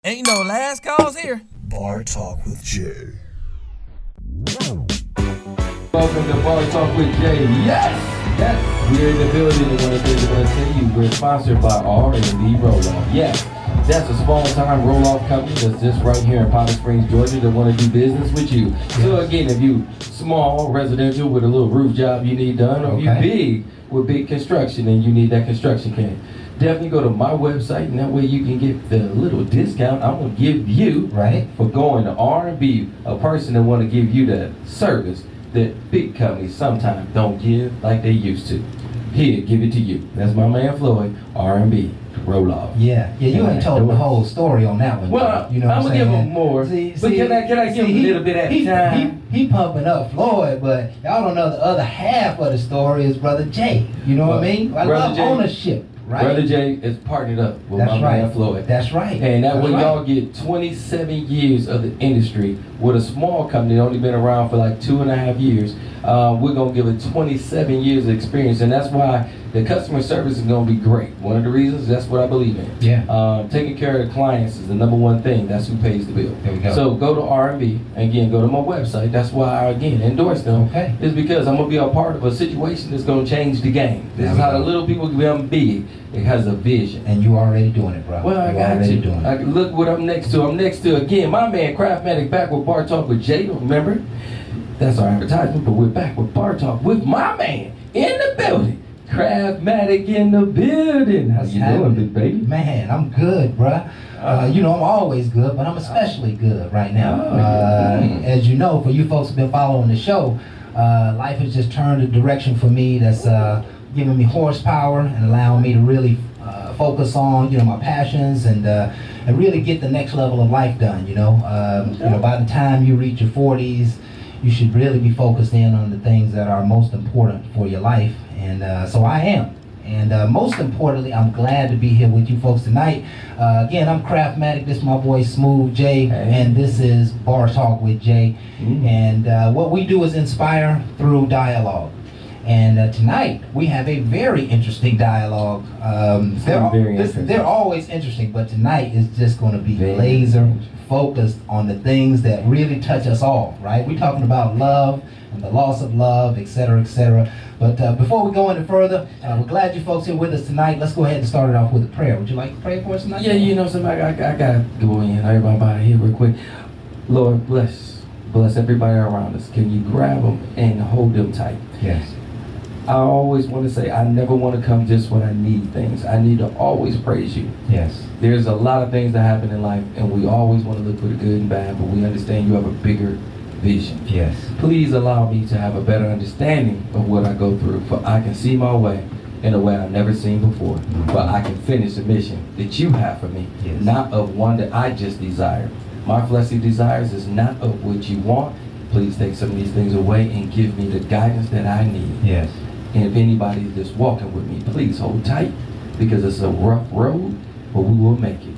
Ain't no last calls here. Bar Talk with Jay. Welcome to Bar Talk with Jay. Yes, we're in the building. And one of the things I want to tell you, we're sponsored by R&B Roll-Off. Yes, that's a small-time roll-off company that's just right here in Powder Springs, Georgia, that want to do business with you. So again, if you small, residential with a little roof job you need done, or if you big with big construction and you need that construction can, definitely go to my website, and that way you can get the little discount I'm gonna give you for going to R&B, a person that want to give you the service that big companies sometimes don't give like they used to. Here, give it to you. That's my man Floyd, R&B, Roll-Off. Yeah, you ain't told the whole story on that one. Well, you know I'm gonna give him more. But can I give him a little bit at a time? He pumping up Floyd, but y'all don't know the other half of the story is Brother Jay. You know what I mean? I love ownership. Right. Brother Jay is partnered up with my man Floyd. That's right. And that way y'all get 27 years of the industry with a small company that only been around for like 2.5 years. We're going to give it 27 years of experience, and that's why the customer service is going to be great. One of the reasons, that's what I believe in. Yeah. Taking care of the clients is the number one thing. That's who pays the bill. There we go. So go to R&B. Again, go to my website. That's why I, again, endorse them. Okay. Is because I'm going to be a part of a situation that's going to change the game. This is how the little people become big. It has a vision. And you already doing it, bro. Well, I got you. Look what I'm next to. I'm next to, again, my man Craftmatic back with Bar Talk with Jay. Remember? That's our advertisement, but we're back with Bar Talk with my man in the building. Craftmatic in the building. How you doing, big baby? Man, I'm good, bruh. You know, I'm always good, but I'm especially good right now. As you know, for you folks who've been following the show, life has just turned a direction for me that's giving me horsepower and allowing me to really focus on, my passions and really get the next level of life done. You know, by the time you reach your 40s, you should really be focused in on the things that are most important for your life, and so I am. And most importantly, I'm glad to be here with you folks tonight. Again, I'm Craftmatic. This is my boy Smooth Jay, and this is Bar Talk with Jay. And what we do is inspire through dialogue. And tonight we have a very interesting dialogue. They're always interesting, but tonight is just going to be laser focused on the things that really touch us all, right? We're talking about love and the loss of love, etc., etc. But before we go any further, we're glad you folks here with us tonight. Let's go ahead and start it off with a prayer. Would you like to pray for us tonight? Yeah, somebody, I got to go in. Everybody here real quick. Lord, bless everybody around us. Can you grab them and hold them tight? Yes. I always want to say I never want to come just when I need things. I need to always praise you. Yes. There's a lot of things that happen in life, and we always want to look for the good and bad, but we understand you have a bigger vision. Yes. Please allow me to have a better understanding of what I go through, for I can see my way in a way I've never seen before. But I can finish the mission that you have for me, not of one that I just desire. My fleshly desires is not of what you want. Please take some of these things away and give me the guidance that I need. Yes. And if anybody's just walking with me, please hold tight, because it's a rough road, but we will make it.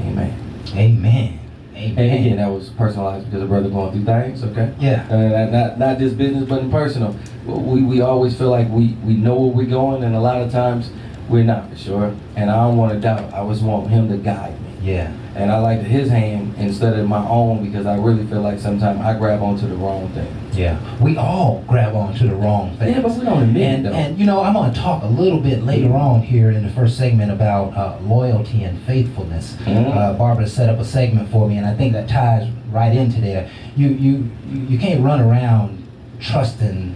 Amen. Amen. And again, that was personalized because a brother going through things, okay? Yeah. Not just business, but in personal. We always feel like we know where we're going, and a lot of times we're not for sure. And I don't want to doubt. I just want him to guide me. Yeah. And I like his hand instead of my own, because I really feel like sometimes I grab onto the wrong thing. Yeah. We all grab onto the wrong thing. Yeah, but we don't admit it, though. And I'm going to talk a little bit later on here in the first segment about loyalty and faithfulness. Barbara set up a segment for me, and I think that ties right into there. You can't run around trusting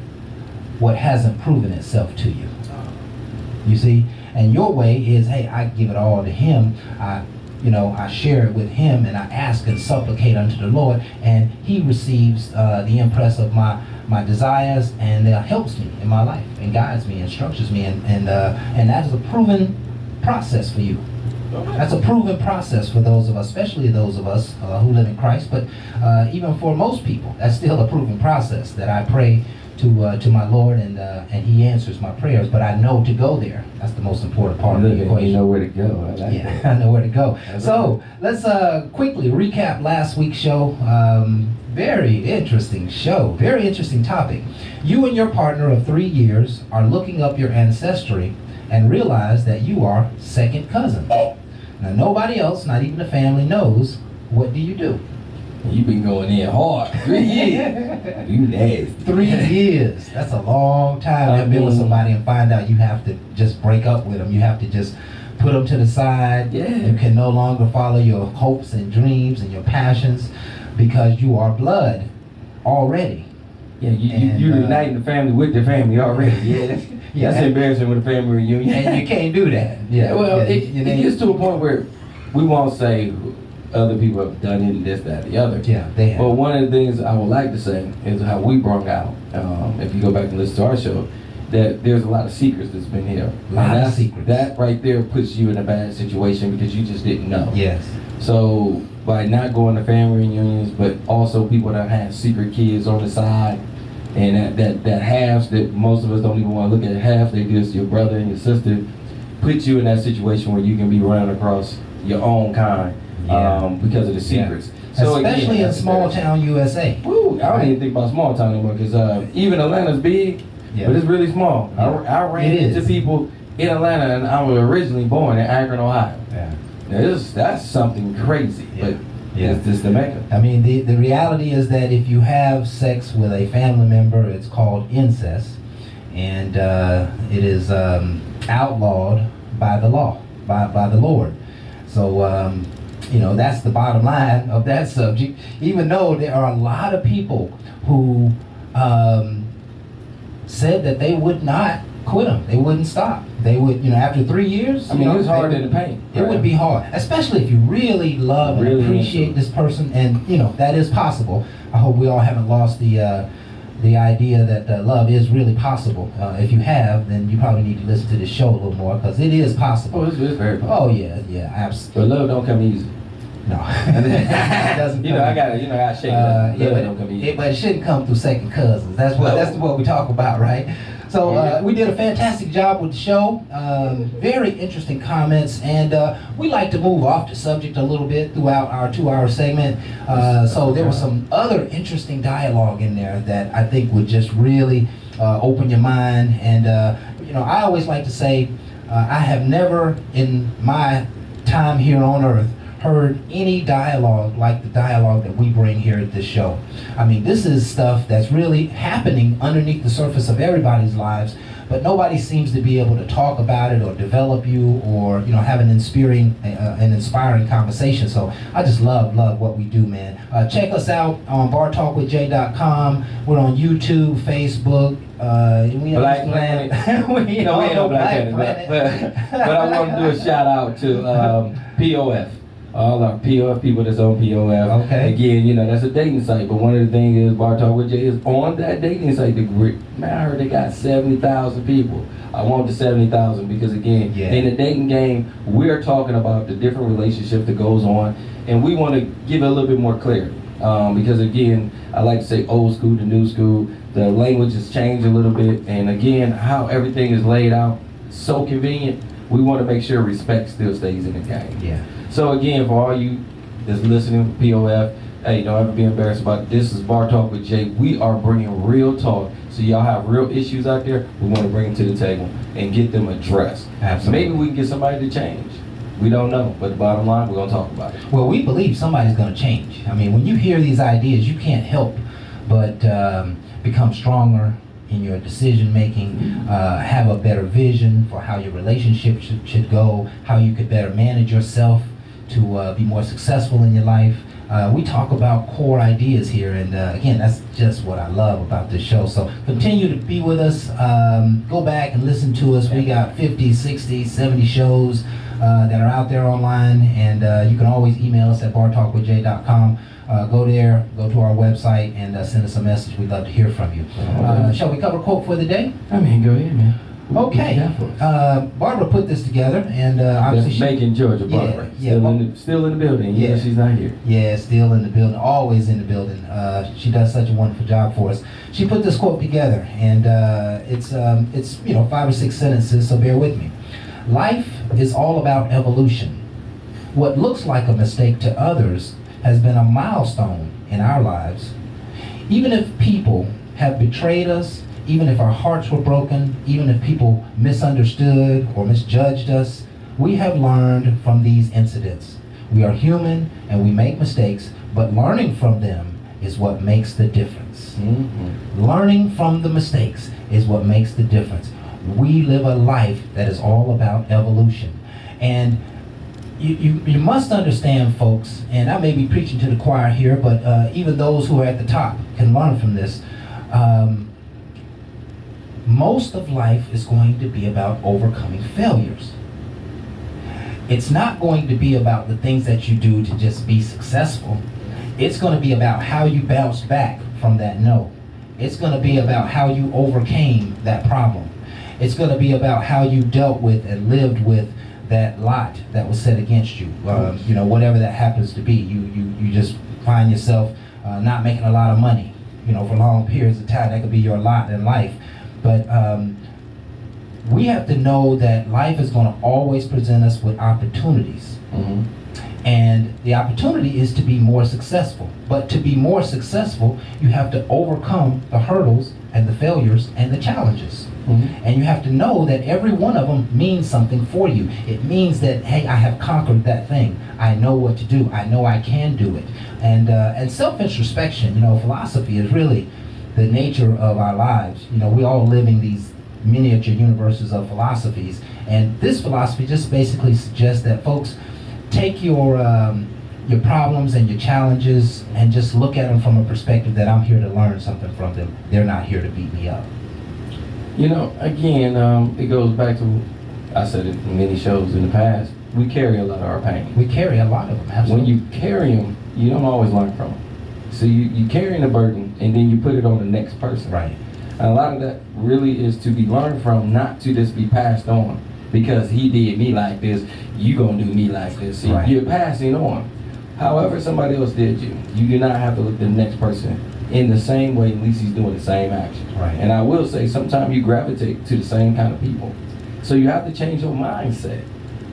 what hasn't proven itself to you. You see? And your way is, hey, I give it all to him. I share it with him, and I ask and supplicate unto the Lord, and he receives the impress of my desires, and helps me in my life, and guides me, and structures me, and that is a proven process for you. That's a proven process for those of us, especially those of us who live in Christ, but even for most people, that's still a proven process that I pray to my Lord, and he answers my prayers, but I know to go there. That's the most important part of the equation. You know where to go. I like that. I know where to go. So let's quickly recap last week's show. Very interesting show. Very interesting topic. You and your partner of 3 years are looking up your ancestry and realize that you are second cousins. Now nobody else, not even the family, knows. What do you do? You been going in hard. 3 years. You nasty. 3 years. That's a long time to be with somebody and find out you have to just break up with them. You have to just put them to the side. Yeah. You can no longer follow your hopes and dreams and your passions because you are blood already. Yeah, you're uniting the family with the family already. Yeah, that's embarrassing with a family reunion. And you can't do that. Yeah. Well, yeah, it gets to a point where we won't say other people have done it and this, that, the other. Yeah, they have. But one of the things I would like to say is how we brought out, if you go back and listen to our show, that there's a lot of secrets that's been here. A lot of secrets. That right there puts you in a bad situation because you just didn't know. Yes. So by not going to family reunions, but also people that have secret kids on the side, and that halves that most of us don't even want to look at half, they just your brother and your sister, put you in that situation where you can be running across your own kind because of the secrets. So especially again, in small town USA. Woo, I don't even think about small town anymore because even Atlanta's big, but it's really small. Yeah. I ran into people in Atlanta, and I was originally born in Akron, Ohio. Yeah. Now, that's something crazy, but it's just the Mecca. I mean, the reality is that if you have sex with a family member, it's called incest, and it is outlawed by the law, by the Lord. So, that's the bottom line of that subject, even though there are a lot of people who said that they would not quit them. They wouldn't stop. They would, after 3 years. I mean, it's hard in the paint. It would be hard, especially if you really love and appreciate this person, and that is possible. I hope we all haven't lost the idea that love is really possible. If you have, then you probably need to listen to this show a little more because it is possible. Oh, it's very possible. Oh yeah, absolutely. But love don't come easy. No, it doesn't. I gotta shake it up. Love don't come easy. But it shouldn't come through second cousins. That's what we talk about, right? So we did a fantastic job with the show. Very interesting comments, and we like to move off the subject a little bit throughout our 2-hour segment. So there was some other interesting dialogue in there that I think would just really open your mind. And I always like to say, I have never in my time here on Earth heard any dialogue like the dialogue that we bring here at this show. I mean, this is stuff that's really happening underneath the surface of everybody's lives, but nobody seems to be able to talk about it or develop you or have an inspiring conversation. So I just love what we do, man. Check us out on bartalkwithjay.com. We're on YouTube, Facebook. Black Planet. We know Black Planet. But I want to do a shout out to POF. All our POF people that's on POF. Okay. Again, that's a dating site. But one of the things is Bar Talk with Jay is on that dating site. I heard they got 70,000 people. I want the 70,000 because again, in the dating game, we're talking about the different relationships that goes on, and we want to give it a little bit more clarity. Because again, I like to say old school to new school. The language has changed a little bit, and again, how everything is laid out, so convenient. We want to make sure respect still stays in the game. Yeah. So again, for all you that's listening, POF, hey, don't ever be embarrassed about it. This is Bar Talk with Jay. We are bringing real talk. So y'all have real issues out there, we want to bring them to the table and get them addressed. Absolutely. Maybe we can get somebody to change. We don't know, but the bottom line, we're going to talk about it. Well, we believe somebody's going to change. I mean, when you hear these ideas, you can't help but become stronger in your decision making, have a better vision for how your relationship should go, how you could better manage yourself to be more successful in your life. We talk about core ideas here, and again, that's just what I love about this show. So continue to be with us. Go back and listen to us. We got 50, 60, 70 shows that are out there online, and you can always email us at bartalkwithjay.com. Go there, go to our website, and send us a message. We'd love to hear from you. Shall we cover quote for the day? I mean, go ahead, man. Okay. Barbara put this together, and obviously that's Macon, Georgia, Barbara. Still in the building. Yeah, she's not here. Yeah, still in the building. Always in the building. She does such a wonderful job for us. She put this quote together, and it's 5 or 6 sentences. So bear with me. Life is all about evolution. What looks like a mistake to others has been a milestone in our lives. Even if people have betrayed us, even if our hearts were broken, even if people misunderstood or misjudged us, We have learned from these incidents. We are human and we make mistakes, but learning from them is what makes the difference. Learning from the mistakes is what makes the difference. We live a life that is all about evolution. And you must understand, folks, and I may be preaching to the choir here, but even those who are at the top can learn from this. Most of life is going to be about overcoming failures. It's not going to be about the things that you do to just be successful. It's going to be about how you bounced back from that no. It's going to be about how you overcame that problem. It's going to be about how you dealt with and lived with that lot that was set against you. Whatever that happens to be. You just find yourself not making a lot of money, for long periods of time. That could be your lot in life. But we have to know that life is going to always present us with opportunities. And the opportunity is to be more successful. But to be more successful, you have to overcome the hurdles and the failures and the challenges. And you have to know that every one of them means something for you. It means that, hey, I have conquered that thing. I know what to do. I know I can do it. And self-introspection, philosophy is really the nature of our lives. We're all living these miniature universes of philosophies. And this philosophy just basically suggests that folks take your problems and your challenges and just look at them from a perspective that I'm here to learn something from them. They're not here to beat me up. Again, it goes back to, I said it in many shows in the past, we carry a lot of our pain. We carry a lot of them, absolutely. When you carry them, you don't always learn from them. So you carrying the burden and then you put it on the next person. Right. And a lot of that really is to be learned from, not to just be passed on. Because he did me like this, you gonna do me like this. See, right. You're passing on. However somebody else did you, you do not have to look at the next person in the same way, at least he's doing the same action. Right. And I will say, sometimes you gravitate to the same kind of people. So you have to change your mindset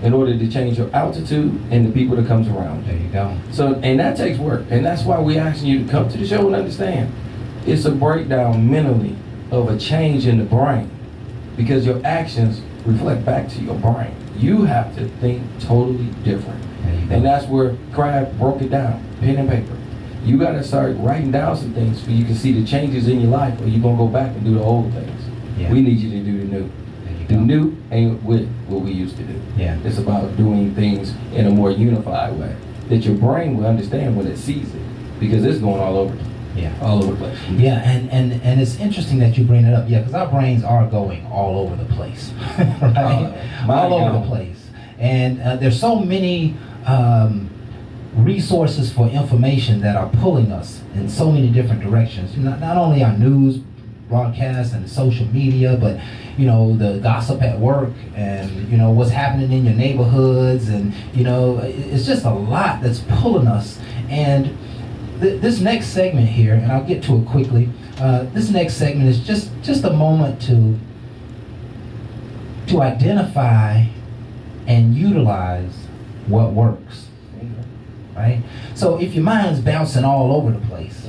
in order to change your altitude and the people that comes around you. There you go. So, and that takes work. And that's why we're asking you to come to the show and understand. It's a breakdown mentally of a change in the brain, because your actions reflect back to your brain. You have to think totally different. And that's where Crab broke it down, pen and paper. You got to start writing down some things so you can see the changes in your life, or you're going to go back and do the old things. Yeah. We need you to do the new. The new ain't with what we used to do. Yeah. It's about doing things in a more unified way that your brain will understand when it sees it, because it's going all over. Yeah. All over the place. Yeah, and it's interesting that you bring it up. Yeah, because our brains are going all over the place, right? All over the place. And there's so many resources for information that are pulling us in so many different directions. Not only our news broadcasts and social media, but the gossip at work, and what's happening in your neighborhoods, and it's just a lot that's pulling us. And this next segment here, and I'll get to it quickly. This next segment is just a moment to identify and utilize what works. Right? So if your mind's bouncing all over the place,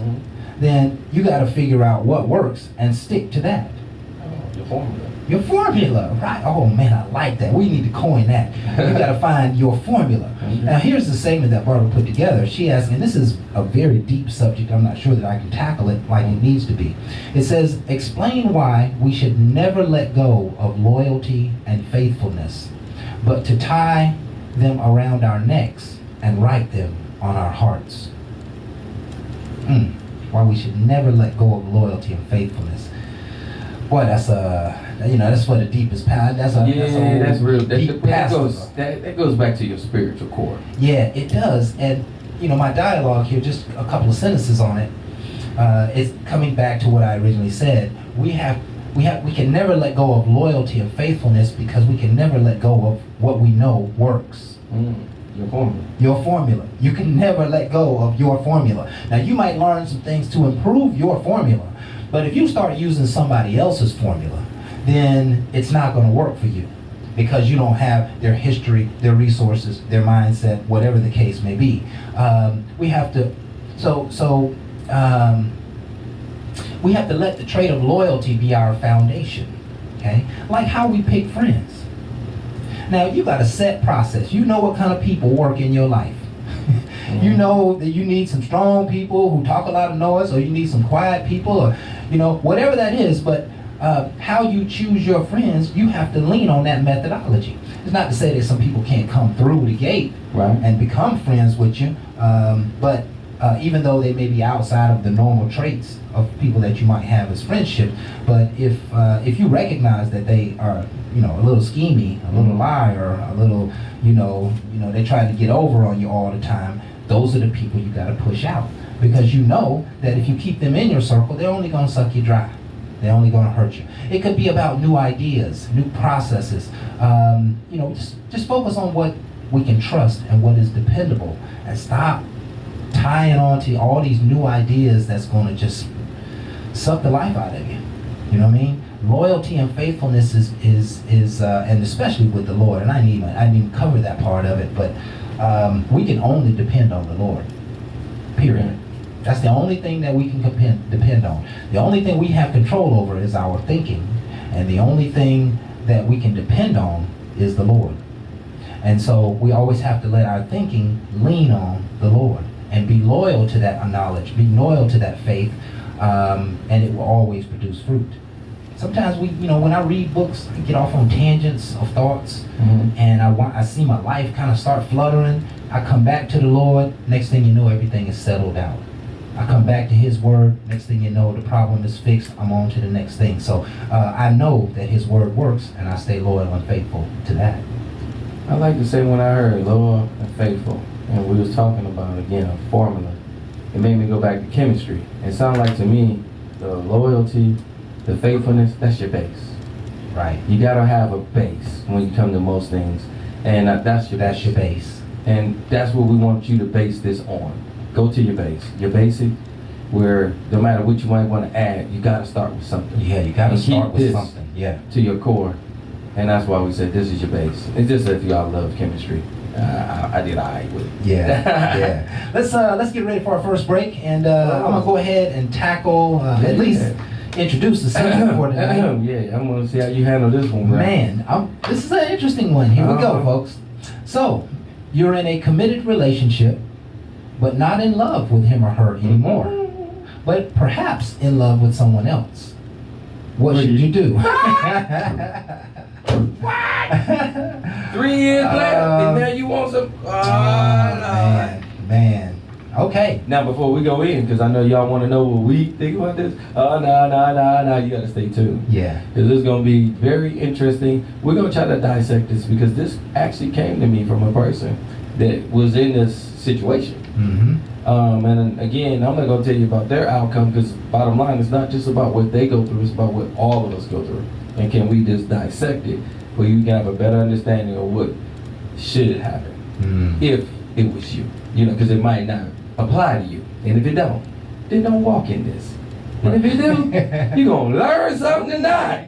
then you got to figure out what works and stick to that. Your formula. Your formula, right? Oh man, I like that. We need to coin that. You got to find your formula. Now here's the segment that Barbara put together. She asked, and this is a very deep subject. I'm not sure that I can tackle it like it needs to be. It says, explain why we should never let go of loyalty and faithfulness, but to tie them around our necks and write them on our hearts. Why we should never let go of loyalty and faithfulness. Boy, that's that's for the deepest path. That's real. That goes back to your spiritual core. Yeah, it does. And my dialogue here, just a couple of sentences on it, is coming back to what I originally said. We can never let go of loyalty and faithfulness because we can never let go of what we know works. Your formula. Your formula. You can never let go of your formula. Now, you might learn some things to improve your formula, but if you start using somebody else's formula, then it's not going to work for you, because you don't have their history, their resources, their mindset, whatever the case may be. We have to, we have to let the trait of loyalty be our foundation. Okay, like how we pick friends. Now, you got a set process. You know what kind of people work in your life. You know that you need some strong people who talk a lot of noise, or you need some quiet people, or, you know, whatever that is. But how you choose your friends, you have to lean on that methodology. It's not to say that some people can't come through the gate and become friends with you, but even though they may be outside of the normal traits of people that you might have as friendships, but if you recognize that they are, you know, a little schemy, a little liar, a little, you know, they try to get over on you all the time, those are the people you got to push out, because you know that if you keep them in your circle, they're only going to suck you dry. They're only going to hurt you. It could be about new ideas, new processes. You know, just focus on what we can trust and what is dependable, and stop tying on to all these new ideas that's going to just suck the life out of you. You know what I mean? Loyalty and faithfulness is and especially with the Lord. And I didn't even cover that part of it, but we can only depend on the Lord. Period. That's the only thing that we can depend on. The only thing we have control over is our thinking, and the only thing that we can depend on is the Lord. And so we always have to let our thinking lean on the Lord and be loyal to that knowledge, be loyal to that faith, and it will always produce fruit. Sometimes when I read books, I get off on tangents of thoughts, and I see my life kind of start fluttering. I come back to the Lord. Next thing you know, everything is settled out. I come back to His Word. Next thing you know, the problem is fixed. I'm on to the next thing. So I know that His Word works, and I stay loyal and faithful to that. I like to say, when I heard loyal and faithful, and we was talking about, again, a formula, it made me go back to chemistry. It sounded like to me, the loyalty, the faithfulness, that's your base. Right. You gotta have a base when you come to most things, and that's your base. And that's what we want you to base this on. Go to your base, your basic, where no matter what you might want to add, you gotta start with something. Yeah, you gotta start with something. Yeah. To your core, and that's why we said this is your base. It's just if y'all love chemistry. I did all right with it. Yeah, yeah. Let's get ready for our first break, and I'm gonna go ahead and tackle at least introduce the subject for tonight. Yeah, I'm gonna see how you handle this one, bro. Man, this is an interesting one. Here we go, folks. So, you're in a committed relationship, but not in love with him or her anymore, but perhaps in love with someone else. What should you do? 3 years later, and now you want some. Man. Okay. Now, before we go in, because I know y'all want to know what we think about this. No, you got to stay tuned. Yeah. Because this is going to be very interesting. We're going to try to dissect this, because this actually came to me from a person that was in this situation. And again, I'm not going to tell you about their outcome, because bottom line, it's not just about what they go through, it's about what all of us go through. And can we just dissect it where you can have a better understanding of what should happen if it was you? You know, because it might not apply to you. And if it don't, then don't walk in this. And if you do, you're going to learn something tonight.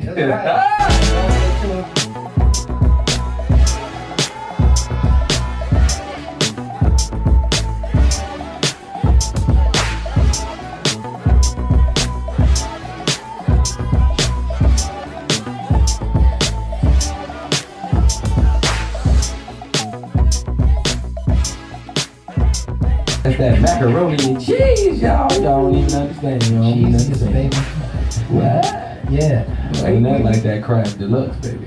That's that macaroni and cheese, y'all. Y'all don't even understand. Y'all don't even understand. Baby. What? Yeah. Ain't nothing like that Kraft Deluxe, baby.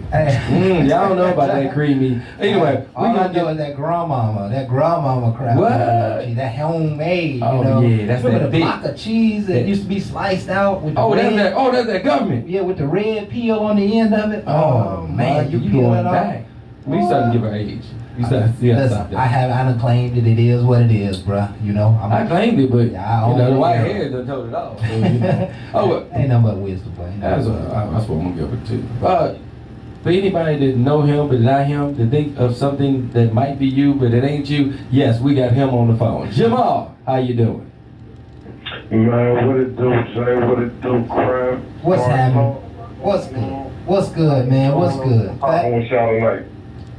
Y'all don't know about that creamy. Anyway, all I know is that grandmama Kraft. What? That homemade. Oh, you know? yeah, that's remember that the big block of cheese that used to be sliced out with the red, that's that government. Yeah, with the red peel on the end of it. Oh man, you going back? We starting to give our age. Listen, I done claimed that it is what it is, bruh. You know, I claimed it, but the white hair done told it off. So, you know. Ain't nothing but wisdom, boy. That's what I'm gonna give it to. For anybody that know him but not him, to think of something that might be you but it ain't you, yes, we got him on the phone. Jamal, how you doing? Man, what it do, Jay? What it do, Kraft? What's happening? What's good? What's good, man? What's good? I want y'all tonight.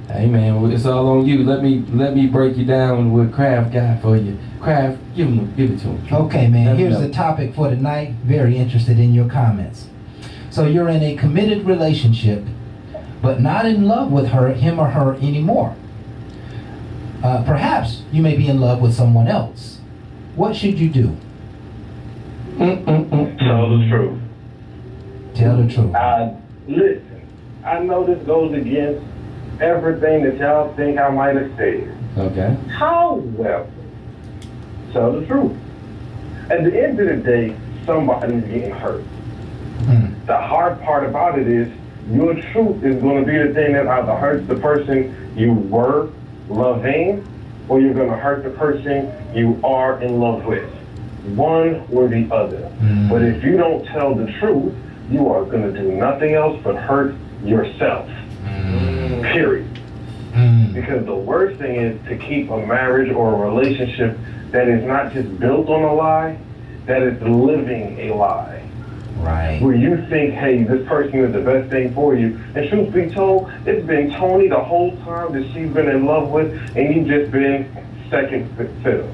Hey man, it's all on you. Let me break you down what Kraft got for you. Kraft, give it to him. Okay, man. Here's the topic for tonight. Very interested in your comments. So you're in a committed relationship, but not in love with him or her anymore. Perhaps you may be in love with someone else. What should you do? Tell the truth. Tell the truth. Listen, I know this goes against everything that y'all think I might have said. Okay. However, tell the truth. At the end of the day, somebody's getting hurt. The hard part about it is your truth is going to be the thing that either hurts the person you were loving, or you're going to hurt the person you are in love with. One or the other. But if you don't tell the truth, you are going to do nothing else but hurt yourself. Period. Because the worst thing is to keep a marriage or a relationship that is not just built on a lie, that is living a lie. Right. Where you think, hey, this person is the best thing for you. And truth be told, it's been Tony the whole time that she's been in love with, and you've just been second fiddle.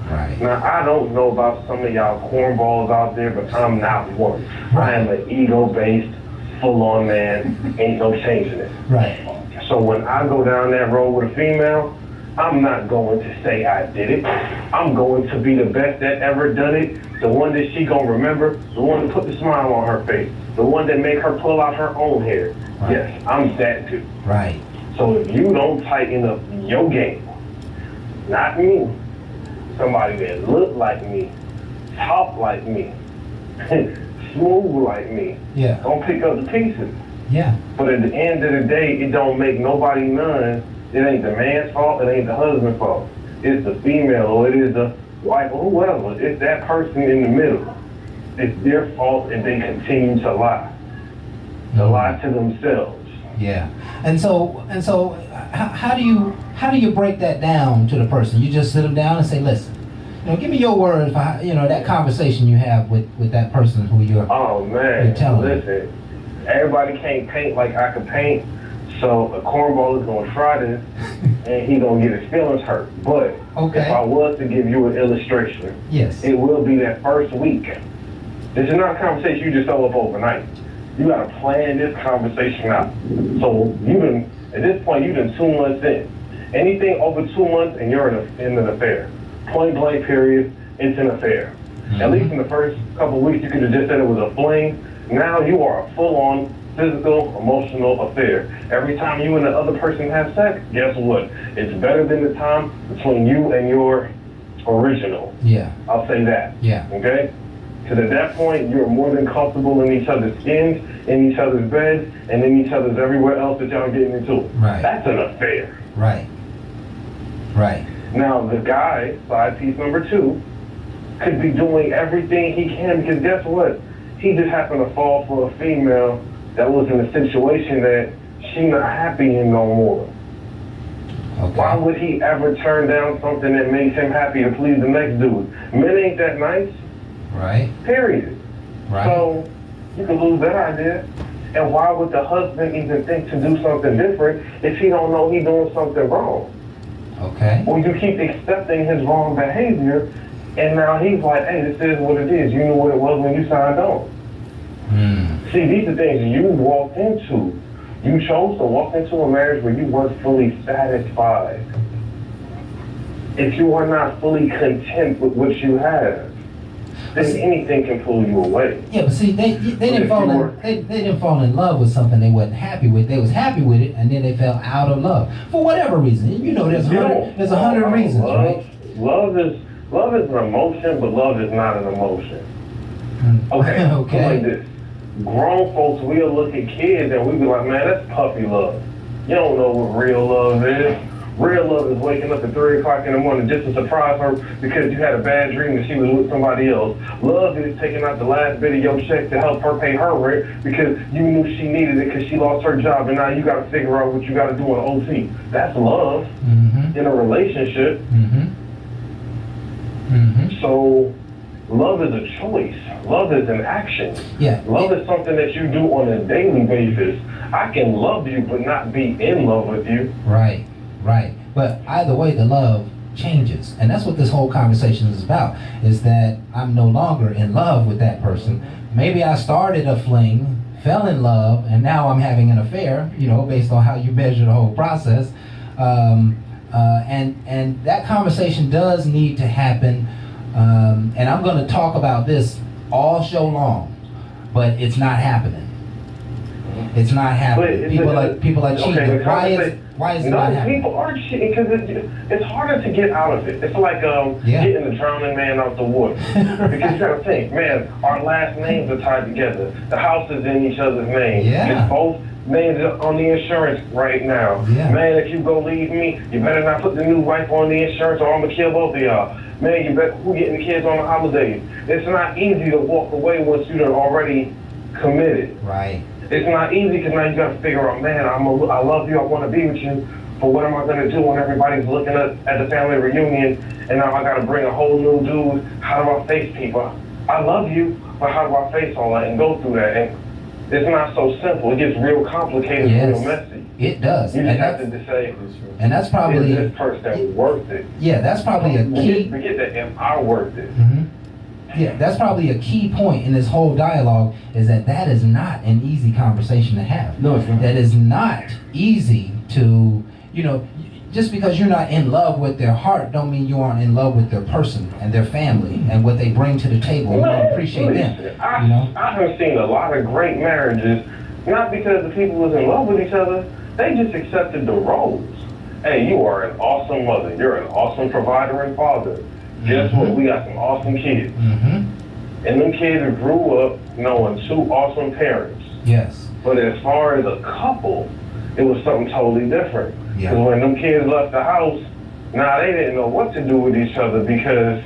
Right. Now, I don't know about some of y'all cornballs out there, but I'm not one. I am an ego-based, full-on man. Ain't no changing it. Right. So when I go down that road with a female, I'm not going to say I did it. I'm going to be the best that ever done it, the one that she gonna remember, the one that put the smile on her face, the one that make her pull out her own hair. Right. Yes, I'm that dude. Right. So if you don't tighten up your game, not me, somebody that look like me, talk like me, smooth like me, Yeah. don't pick up the pieces. Yeah. But at the end of the day, it don't make nobody none. It ain't the man's fault, it ain't the husband's fault. It's the female, or it is the wife, or whoever. It's that person in the middle. It's their fault, and they continue to lie. To lie to themselves. Yeah. And so, how do you break that down to the person? You just sit them down and say, listen, give me your words for that conversation you have with that person who you're. Oh man, you're telling me. listen. Everybody can't paint like I can paint, so a cornball is gonna try this, and he gonna get his feelings hurt. But Okay. if I was to give you an illustration, Yes. it will be that first week. This is not a conversation you just throw up overnight. You gotta plan this conversation out. So at this point, you've been 2 months in. Anything over 2 months and you're in an affair. Point blank period, it's an affair. At least in the first couple of weeks, you could have just said it was a fling. Now you are a full-on physical, emotional affair. Every time you and the other person have sex, guess what? It's better than the time between you and your original. Yeah. I'll say that. Yeah. Okay? Because at that point, you're more than comfortable in each other's skins, in each other's beds, and in each other's everywhere else that y'all getting into. Right. That's an affair. Right. Right. Now, the guy, side piece number 2, could be doing everything he can, because guess what? He just happened to fall for a female that was in a situation that she not happy in no more. Okay. Why would he ever turn down something that makes him happy to please the next dude? Men ain't that nice, Right. period. Right. So you can lose that idea. And why would the husband even think to do something different if he don't know he's doing something wrong? Okay. Or you keep accepting his wrong behavior, and now he's like, hey, this is what it is. You knew what it was when you signed on. See, these are things you walked into. You chose to walk into a marriage where you weren't fully satisfied. If you are not fully content with what you have, then anything can pull you away. Yeah, but see, they didn't fall in they didn't fall in love with something they wasn't happy with. They was happy with it, and then they fell out of love for whatever reason. There's a hundred reasons, right? Love is an emotion, but love is not an emotion. Okay. Okay. Like this. Grown folks, we'll look at kids and we be like, man, that's puppy love. You don't know what real love is. Real love is waking up at 3 o'clock in the morning just to surprise her because you had a bad dream that she was with somebody else. Love is taking out the last bit of your check to help her pay her rent because you knew she needed it because she lost her job and now you got to figure out what you got to do on OT. That's love in a relationship. So love is a choice. Love is an action. Yeah. Love is something that you do on a daily basis. I can love you but not be in love with you. Right. Right. But either way, the love changes. And that's what this whole conversation is about, is that I'm no longer in love with that person. Maybe I started a fling fell in love, and now I'm having an affair, you know, based on how you measure the whole process. And that conversation does need to happen. And I'm going to talk about this all show long, but it's not happening. It's not happening. People are cheating. Okay, why is it not happening? People are cheating because it's harder to get out of it. It's like getting the drowning man out the water. Because you gotta think, man, our last names are tied together. The house is in each other's name. Yeah. It's both names are on the insurance right now. Yeah. Man, if you go leave me, you better not put the new wife on the insurance or I'm gonna kill both of y'all. Man, you better who getting the kids on the holidays. It's not easy to walk away once you've already committed. Right. It's not easy because now you got to figure out, man, I love you, I want to be with you, but what am I going to do when everybody's looking at the family reunion and now I got to bring a whole new dude? How do I face people? I love you, but how do I face all that and go through that? And it's not so simple. It gets real complicated and real messy. It does. You just have to decide, and that's probably, is this person worth it? Yeah, that's probably a key. Forget that, am I worth it? Mm-hmm. Yeah, that's probably a key point in this whole dialogue is that is not an easy conversation to have. No, it's not. That is not easy to, you know, just because you're not in love with their heart don't mean you aren't in love with their person and their family and what they bring to the table. You don't appreciate them, you know? I have seen a lot of great marriages, not because the people was in love with each other, they just accepted the roles. Hey, you are an awesome mother. You're an awesome provider and father. Guess what? We got some awesome kids. Mm-hmm. And them kids grew up knowing two awesome parents. Yes. But as far as a couple, it was something totally different. Yeah. Because when them kids left the house, now they didn't know what to do with each other because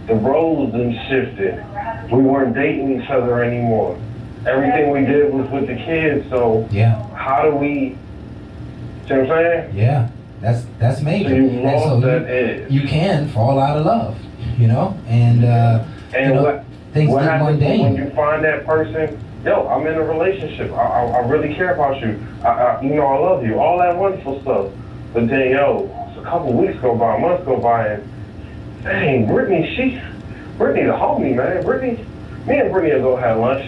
the roles done shifted. We weren't dating each other anymore. Everything we did was with the kids, so how do we, see what I'm saying? Yeah. That's major. So you and lost so that edge. you can fall out of love, you know, and you know, things what get happens mundane. when you find that person? Yo, I'm in a relationship. I really care about you. You know, I love you. All that wonderful stuff. But then, yo, a couple weeks go by, months go by, and dang, Brittany the homie, man. Me and Brittany will go have lunch,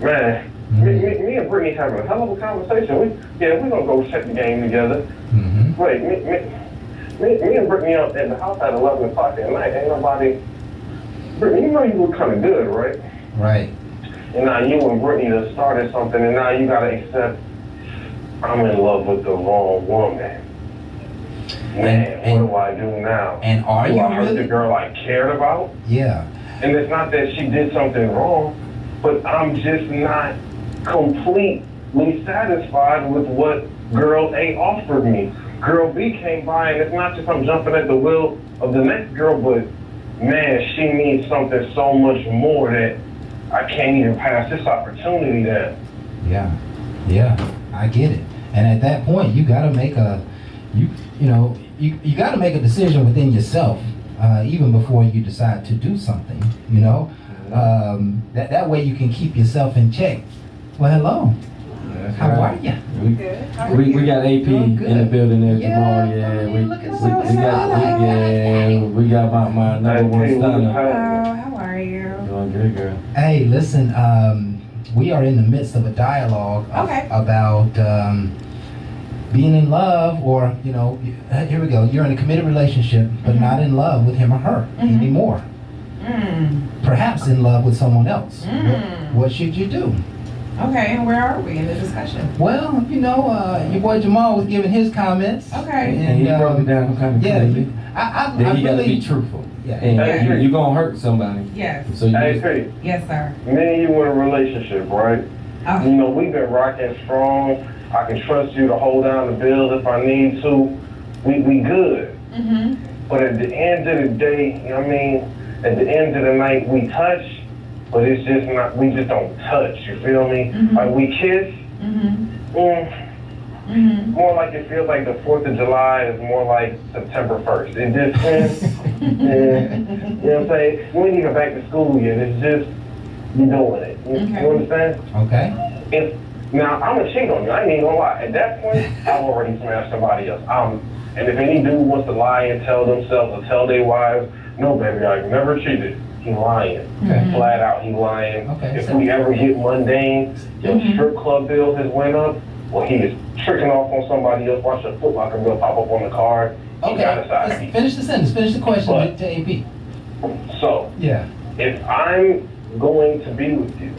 man. Me and Brittany having a hell of a conversation. We're gonna go check the game together. Mm-hmm. Wait, me and Brittany up at the house at 11 o'clock at night. Ain't nobody. Brittany, you know you look kind of good, right? Right. And now you and Brittany done started something, and now you gotta accept I'm in love with the wrong woman. Man, what do I do now? And are do you I hurt really? the girl I cared about? Yeah. And it's not that she did something wrong, but I'm just not completely satisfied with what girl A offered me. Girl B came by, and it's not just I'm jumping at the will of the next girl, but man, she needs something so much more that I can't even pass this opportunity down. Yeah, I get it. And at that point, you gotta make you gotta make a decision within yourself, even before you decide to do something. You know, that way you can keep yourself in check. Well, hello. How are you? We got AP in the building there tomorrow. Yeah, we got my number one stunner. How are you? Doing good, girl. Hey, listen, we are in the midst of a dialogue about being in love, or, you know, here we go. You're in a committed relationship, but not in love with him or her anymore. Perhaps in love with someone else. What should you do? Okay, and where are we in the discussion? Well, you know, your boy Jamal was giving his comments. Okay. And he broke it down kind of crazy. I Then you gotta really, be truthful. Yeah. And you're gonna hurt somebody. Yes. So you Hey, Pete, Yes, sir. me and you in a relationship, right? You know, we've been rocking strong. I can trust you to hold down the bills if I need to. We good. But at the end of the day, you know what I mean? At the end of the night, we touch, but it's just not, we just don't touch, you feel me? Like we kiss, more like it feels like the 4th of July is more like September 1st. It just, you know what I'm saying? We ain't even back to school yet. It's just, you doing it. You understand? Okay. Now, I'm gonna cheat on you. I ain't even gonna lie. At that point, I've already smashed somebody else. And if any dude wants to lie and tell themselves or tell their wives, No, baby, I've never cheated. He lying. Okay. Flat out, he lying. Okay, If so- we ever get mundane, your strip club bill has went up, well, he is tricking off on somebody else. Watch the Foot Locker bill pop up on the card. He got a Okay, side let's piece. finish the sentence, finish the question But- to AP. So, Yeah. if I'm going to be with you,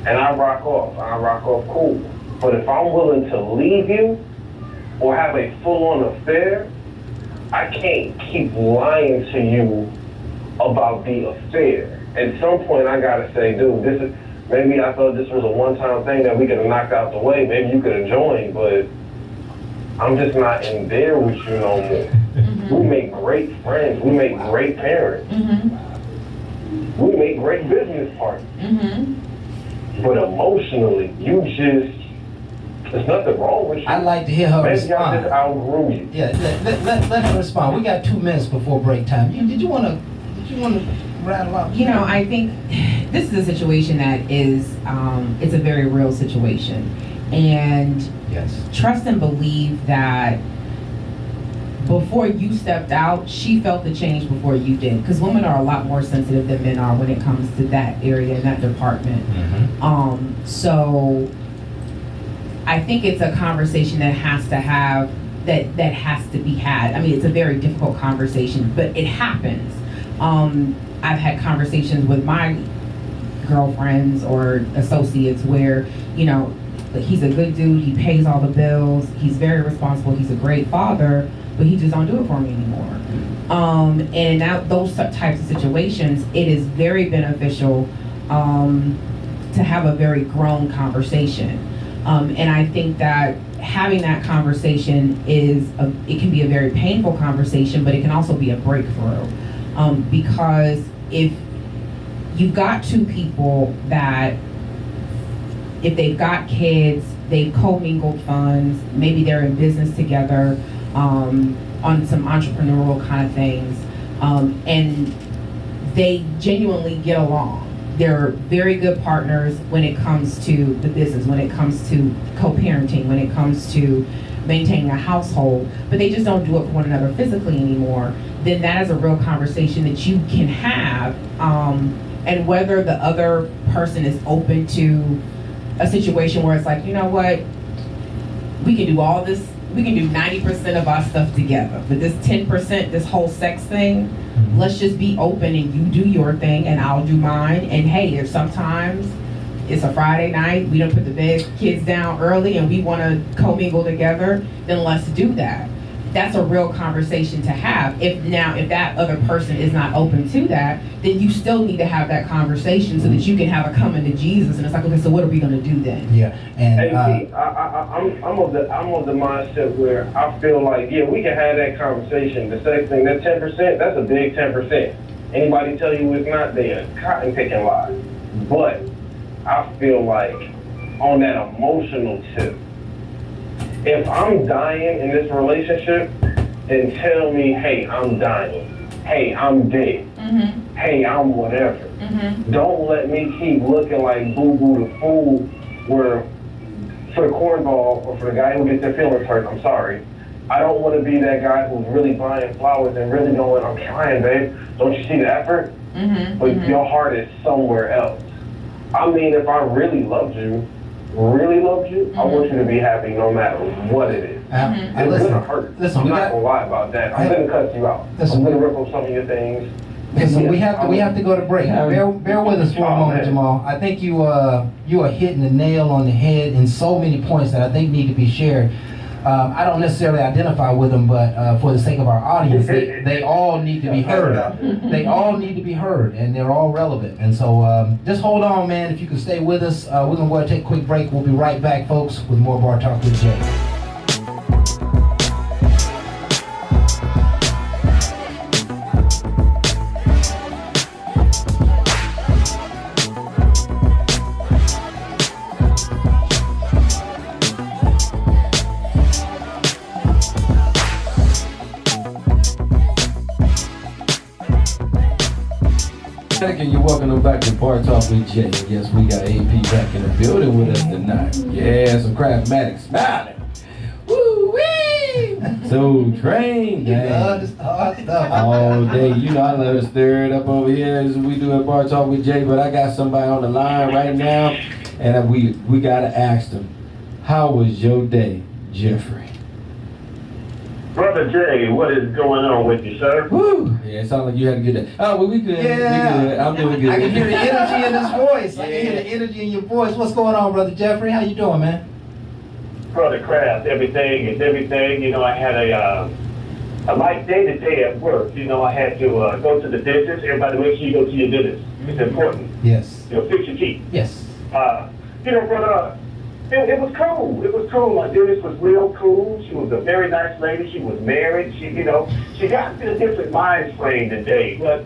and I rock off cool. But if I'm willing to leave you or have a full-on affair, I can't keep lying to you about the affair. At some point, I gotta say, dude, this is, maybe I thought this was a one-time thing that we could have knocked out the way. Maybe you could have joined, but I'm just not in there with you no more. We make great friends. We make great parents. We make great business partners. But emotionally, you just, there's nothing wrong with you. I'd like to hear her Maybe I respond. just outgrew you. Yeah, let her respond. We got 2 minutes before break time. Did you want to rattle out? You know, I think this is a situation that is, it's a very real situation. And Yes. trust and believe that before you stepped out, she felt the change before you did. Because women are a lot more sensitive than men are when it comes to that area and that department. So I think it's a conversation that has to have, that has to be had. I mean, it's a very difficult conversation, but it happens. I've had conversations with my girlfriends or associates where, you know, he's a good dude, he pays all the bills, he's very responsible, he's a great father, but he just don't do it for me anymore. And now those types of situations, it is very beneficial to have a very grown conversation. And I think that having that conversation it can be a very painful conversation, but it can also be a breakthrough. Because if you've got two people that, if they've got kids, they've commingled funds, maybe they're in business together, on some entrepreneurial kind of things, and they genuinely get along. They're very good partners when it comes to the business, when it comes to co-parenting, when it comes to maintaining a household, but they just don't do it for one another physically anymore, then that is a real conversation that you can have, and whether the other person is open to a situation where it's like, you know what, we can do all this, we can do 90% of our stuff together, but this 10%, this whole sex thing, let's just be open and you do your thing and I'll do mine. And hey, if sometimes it's a Friday night, we don't put the kids down early and we want to commingle together, then let's do that. That's a real conversation to have. If that other person is not open to that, then you still need to have that conversation so that you can have a coming to Jesus. And it's like, okay, so what are we going to do then? Yeah, and Hey, I'm of the mindset where I feel like, yeah, we can have that conversation. The sex thing, that 10%, that's a big 10%. Anybody tell you it's not there, cotton picking lies. But I feel like on that emotional tip, if I'm dying in this relationship, then tell me, hey, I'm dying. Hey, I'm dead. Hey, I'm whatever. Don't let me keep looking like Boo-Boo the fool, where for the cornball or for the guy who gets their feelings hurt, I'm sorry. I don't want to be that guy who's really buying flowers and really going, I'm trying, babe. Don't you see the effort? But your heart is somewhere else. I mean, if I really loved you, I want you to be happy no matter what it is. It's gonna hurt. Listen, I'm not gonna lie about that. I'm gonna cut you out. Listen, I'm gonna rip up some of your things. Listen, we have to go to break. Bear with us for a Oh, moment, man. Jamal. I think you are hitting the nail on the head in so many points that I think need to be shared. I don't necessarily identify with them, but for the sake of our audience, they all need to be heard. They all need to be heard, and they're all relevant. And so just hold on, man. If you can stay with us, we're going to go ahead and take a quick break. We'll be right back, folks, with more Bar Talk with Jay. And you're welcome back to Bar Talk with Jay. And yes, we got AP back in the building with us tonight. Yeah, some Craftmatic smiling. Woo-wee! Soul Train, You love gang. to start stuff. All day. You know I love to stir it up over here as we do at Bar Talk with Jay, but I got somebody on the line right now, and we gotta ask them, how was your day, Jeffrey? Brother Jay, what is going on with you, sir? Woo! Yeah, it sounded like you had a good day. Oh, well, we good. Yeah. We good. I'm doing good. I can hear the energy in his voice. I can hear the energy in your voice. What's going on, Brother Jeffrey? How you doing, man? Brother Kraft, everything is everything. You know, I had a light day today at work. You know, I had to go to the dentist. Everybody make sure you go to your dentist. It's important. Yes. You know, fix your teeth. Yes. You know, brother, it was cool. It was cool. My dentist was real cool. She was a very nice lady. She was married. She, you know, she got in a different mind frame today. But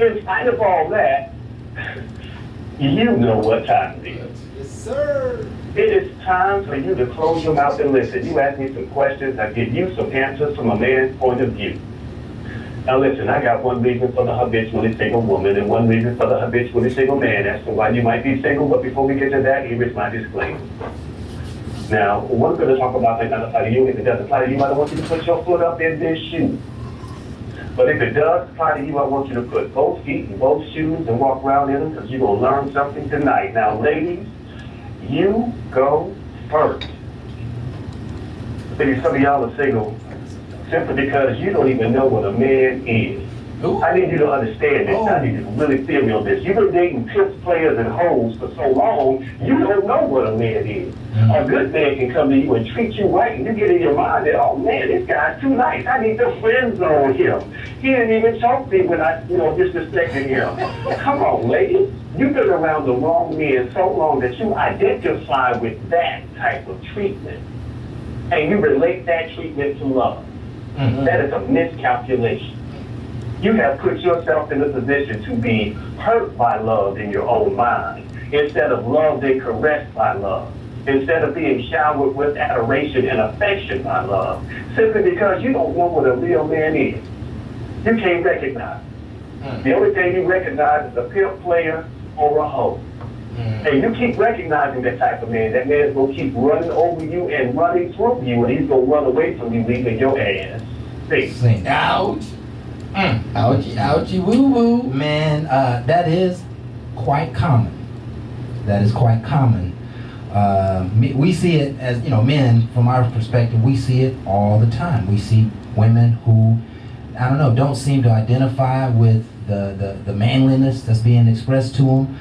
in spite of all that, you know what time it is. Yes, sir. It is time for you to close your mouth and listen. You ask me some questions, I give you some answers from a man's point of view. Now listen, I got one reason for the habitually single woman and one reason for the habitually single man as to why you might be single, but before we get to that, here is my disclaimer. Now, we're going to talk about that not apply to you. If it doesn't apply to you, I don't want you to put your foot up in this shoe. But if it does apply to you, I want you to put both feet in both shoes and walk around in them because you're going to learn something tonight. Now, ladies, you go first. Maybe some of y'all are single simply because you don't even know what a man is. Ooh. I need you to understand this. I need you to really feel me on this. You've been dating pimps, players, and hoes for so long, you don't know what a man is. A good man can come to you and treat you right, and you get in your mind that, oh man, this guy's too nice. I need to friend zone him. He didn't even talk to me when I, disrespected him. Come on, ladies. You've been around the wrong men so long that you identify with that type of treatment. And you relate that treatment to love. That is a miscalculation. You have put yourself in a position to be hurt by love in your own mind, instead of loved and caressed by love, instead of being showered with adoration and affection by love, simply because you don't know what a real man is. You can't recognize. The only thing you recognize is a pimp, player, or a hoe. And you keep recognizing that type of man. That man's going to keep running over you and running through you, and he's going to run away from you, leaving your ass. See? Sing. Ouch. Ouchie, ouchie, woo woo. Man, that is quite common. That is quite common. We see it as, men, from our perspective, we see it all the time. We see women who, don't seem to identify with the manliness that's being expressed to them.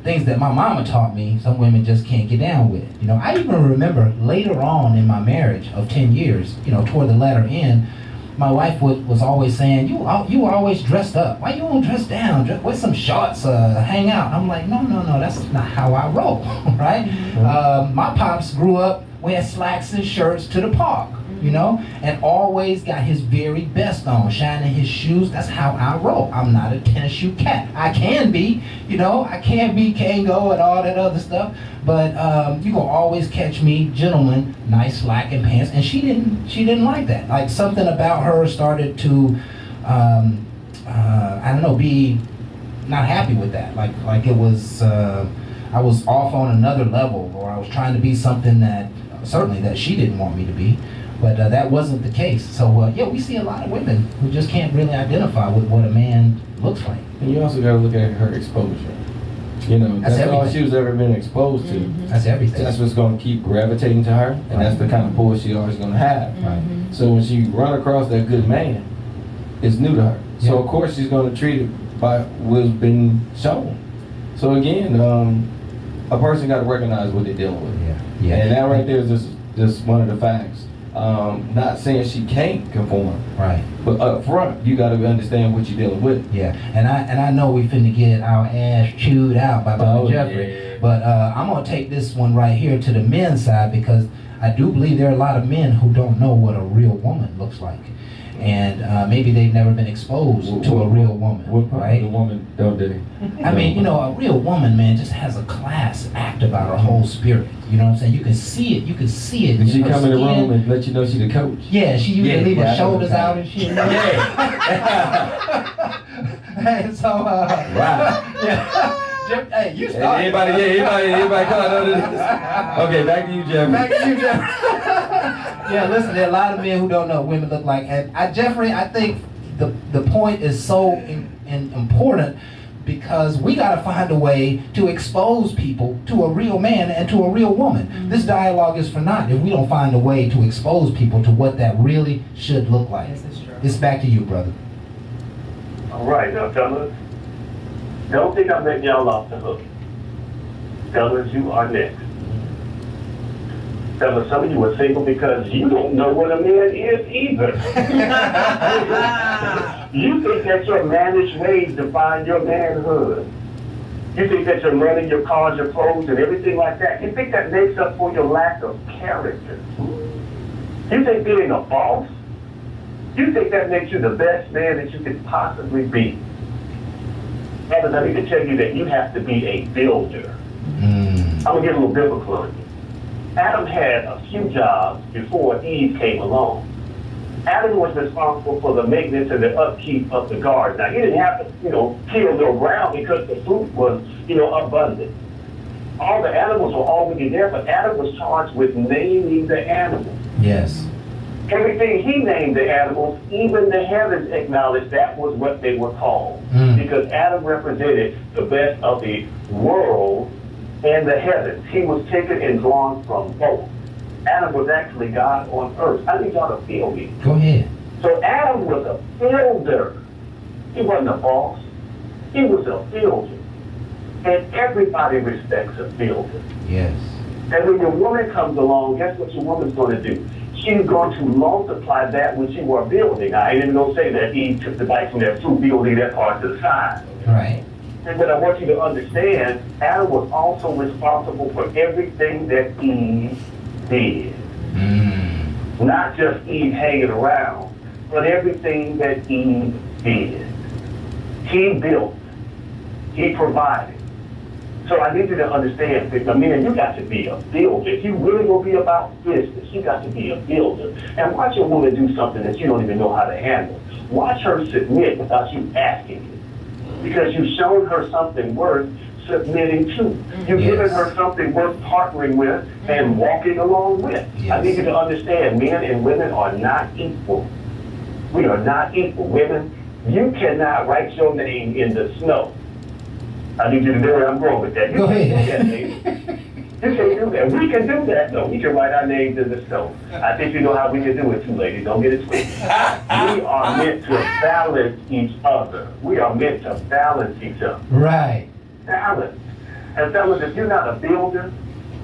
Things that my mama taught me, some women just can't get down with. I even remember later on in my marriage of 10 years, toward the latter end, my wife was always saying, you were always dressed up. Why you won't dress down? Wear some shorts, hang out. I'm like, no, that's not how I roll, right? My pops grew up wearing slacks and shirts to the park, and always got his very best on, shining his shoes. That's how I roll. I'm not a tennis shoe cat. I can be, I can be Kango and all that other stuff, but you gonna always catch me, gentleman, nice slacking pants, and she didn't like that. Like something about her started to, be not happy with that. Like it was, I was off on another level, or I was trying to be something that certainly that she didn't want me to be. But that wasn't the case. So, we see a lot of women who just can't really identify with what a man looks like. And you also got to look at her exposure. That's all everything. she was ever been exposed to. That's everything. That's what's going to keep gravitating to her, and that's the kind of pull she always going to have. Right. So when she run across that good man, it's new to her. So Yeah. of course she's going to treat it by what's been shown. So again, a person got to recognize what they're dealing with. Yeah. And that right there is just one of the facts. Not saying she can't conform, Right. but up front you got to understand what you're dealing with. Yeah. And I know we finna get our ass chewed out by Brother Jeffrey. Yeah. But I'm gonna take this one right here to the men's side, because I do believe there are a lot of men who don't know what a real woman looks like. And maybe they've never been exposed to a real woman, What part of right? the woman don't they? I mean, a real woman, man, just has a class act about her whole spirit. You know what I'm saying? You can see it. You can see it. Did she her come in the skin. room and let you know she the coach? Yeah, she used to leave I her know shoulders the out kind. and shit. Yeah. Hey, so, Wow. yeah. Jeff, hey, you started. Everybody caught on to this. Okay, back to you, Jeff. Back to you, Jeff. Yeah, listen, there are a lot of men who don't know what women look like. And Jeffrey, I think the point is so important because we got to find a way to expose people to a real man and to a real woman. This dialogue is for naught if we don't find a way to expose people to what that really should look like. This is true. It's back to you, brother. All right, now, fellas, don't think I'm letting y'all off the hook. Fellas, you are next. Fellas, some of you are single because you don't know what a man is either. You think that your managed ways define your manhood. You think that your money, your cars, your clothes, and everything like that, you think that makes up for your lack of character. You think being a boss, you think that makes you the best man that you could possibly be. Brothers, I need to tell you that you have to be a builder. I'm going to get a little biblical on you. Adam had a few jobs before Eve came along. Adam was responsible for the maintenance and the upkeep of the garden. Now, he didn't have to, till no ground because the fruit was, abundant. All the animals were already there, but Adam was charged with naming the animals. Yes. Everything he named the animals, even the heavens acknowledged that was what they were called. Because Adam represented the best of the world and the heavens. He was taken and drawn from both. Adam was actually God on earth. I need y'all to feel me. Go ahead. So Adam was a builder. He wasn't a boss. He was a builder. And everybody respects a builder. Yes. And when your woman comes along, guess what your woman's going to do? She's going to multiply that which you are building. I ain't even going to say that Eve took the bite from that fruit, building that part to the side. Right. And what I want you to understand, Adam was also responsible for everything that Eve did. Not just Eve hanging around, but everything that Eve did. He built. He provided. So I need you to understand, I mean, you got to be a builder. If you really going to be about business, you got to be a builder. And watch a woman do something that you don't even know how to handle. Watch her submit without you asking it. Because you've shown her something worth submitting to. You've given her something worth partnering with and walking along with. Yes. I need you to understand, men and women are not equal. We are not equal. Women, you cannot write your name in the snow. I need you to know where I'm going with that. You Go can't ahead. do that, lady. You can't do that. We can do that, though. We can write our names in the snow. I think you know how we can do it, too, ladies. Don't get it twisted. We are meant to balance each other. We are meant to balance each other. Right. Balance. And fellas, if you're not a builder,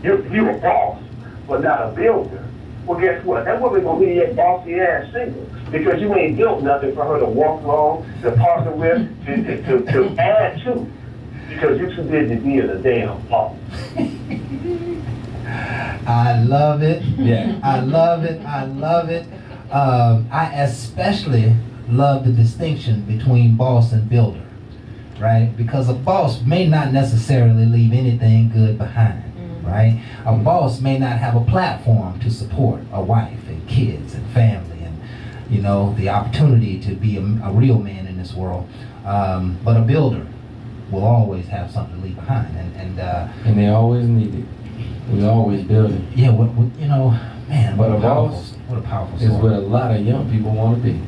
you're a boss, but not a builder. Well, guess what? That woman gonna be your bossy ass single because you ain't built nothing for her to walk along, to partner with, to add to. Because you're too busy being a damn boss. I love it. Yeah. I love it. I love it. I especially love the distinction between boss and builder, right? Because a boss may not necessarily leave anything good behind, right? A boss may not have a platform to support a wife and kids and family and, the opportunity to be a real man in this world. But a builder will always have something to leave behind. And they always need it. We always building. Yeah, man, But what a boss what a powerful is what story. a lot of young people want to be.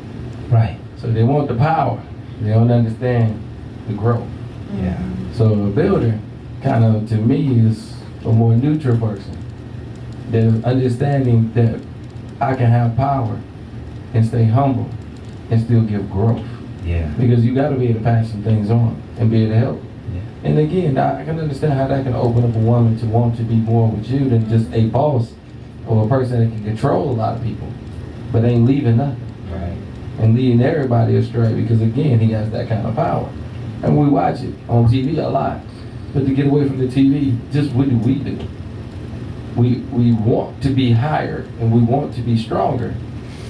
Right. So they want the power. They don't understand the growth. Yeah. So a builder, kind of, to me, is a more neutral person. There's understanding that I can have power and stay humble and still give growth. Yeah. Because you got to be able to pass some things on and be able to help. Yeah. And again, I can understand how that can open up a woman to want to be more with you than just a boss or a person that can control a lot of people, but ain't leaving nothing. Right. And leading everybody astray because, again, he has that kind of power. And we watch it on TV a lot. But to get away from the TV, just what do? We want to be higher and we want to be stronger,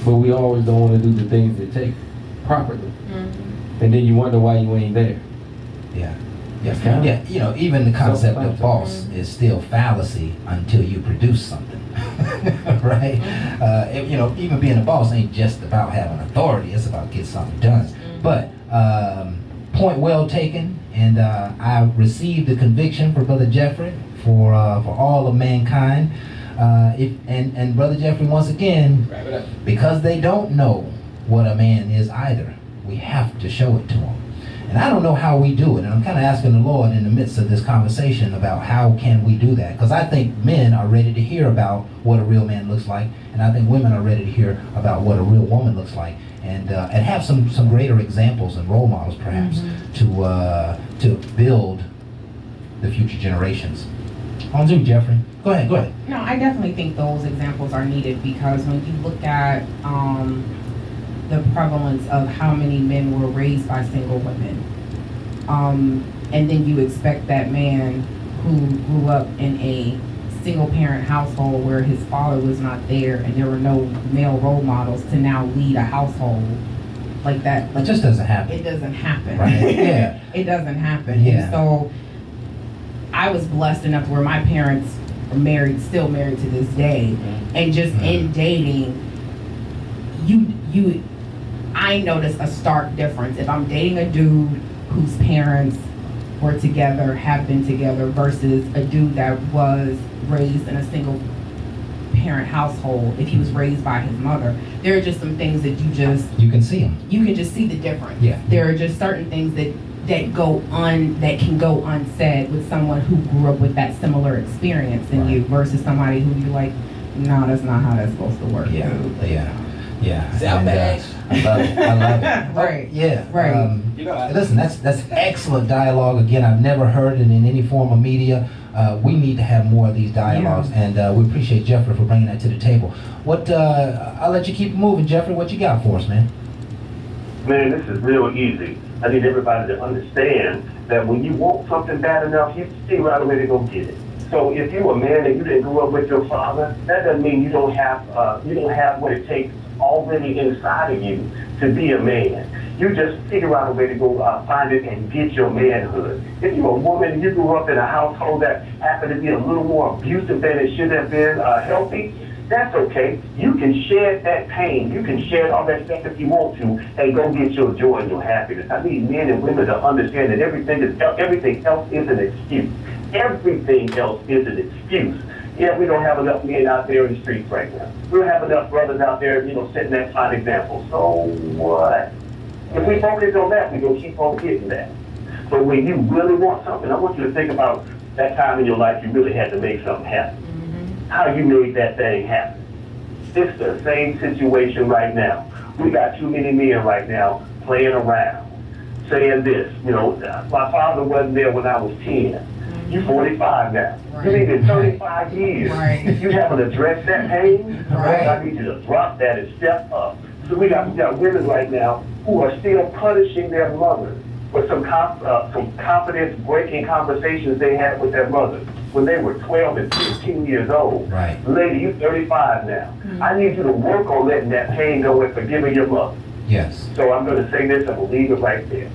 but we always don't want to do the things that take properly. And then you wonder why you ain't there. Yeah. That's kind of- Yeah. Even the concept of Self-conscious. boss is still fallacy until you produce something. Right? Even being a boss ain't just about having authority. It's about getting something done. But point well taken. And I received the conviction for Brother Jeffrey for all of mankind. And Brother Jeffrey, once again, Wrap it up. because they don't know what a man is either, we have to show it to them. And I don't know how we do it, and I'm kind of asking the Lord in the midst of this conversation about how can we do that, because I think men are ready to hear about what a real man looks like, and I think women are ready to hear about what a real woman looks like, and have some greater examples and role models perhaps to build the future generations. On to you, Jeffrey. Go ahead. No, I definitely think those examples are needed, because when you look at the prevalence of how many men were raised by single women, and then you expect that man who grew up in a single parent household where his father was not there and there were no male role models to now lead a household like that. It just doesn't happen. It doesn't happen. Right? Yeah. It doesn't happen. Yeah. And so I was blessed enough where my parents are still married to this day, and just in dating, I notice a stark difference. If I'm dating a dude whose parents were together, have been together, versus a dude that was raised in a single parent household, if he was raised by his mother, there are just some things that you can see them. you can just see the difference. Yeah. There are just certain things that can go unsaid with someone who grew up with that similar experience than Right. you, versus somebody who you're like, no, that's not how that's supposed to work. Yeah. South And, Bags. I love it. Right. Yeah. Right. You know, Listen, that's excellent dialogue. Again, I've never heard it in any form of media. We need to have more of these dialogues, and we appreciate Jeffrey for bringing that to the table. I'll let you keep moving, Jeffrey. What you got for us, man? Man, this is real easy. I need everybody to understand that when you want something bad enough, you see right away to go get it. So if you're a man and you didn't grow up with your father, that doesn't mean you don't have what it takes already inside of you to be a man. You just figure out a way to go find it and get your manhood. If you're a woman and you grew up in a household that happened to be a little more abusive than it should have been healthy, that's okay. You can shed that pain. You can shed all that stuff if you want to, and go get your joy and your happiness. I need men and women to understand that everything else is an excuse. Everything else is an excuse. Yeah, we don't have enough men out there in the streets right now. We don't have enough brothers out there, setting that fine example. So what? If we focus on that, we're going to keep on getting that. But when you really want something, I want you to think about that time in your life you really had to make something happen. How you made that thing happen. It's the same situation right now. We got too many men right now playing around, saying this, my father wasn't there when I was 10. You 45 now. Right. You needed 35 years. Right. You haven't addressed that pain. Right. I need you to drop that and step up. So we got women right now who are still punishing their mothers for some confidence-breaking conversations they had with their mothers when they were 12 and 15 years old. Right. Lady, you're 35 now. I need you to work on letting that pain go and forgiving your mother. Yes. So I'm going to say this and we'll leave it right there.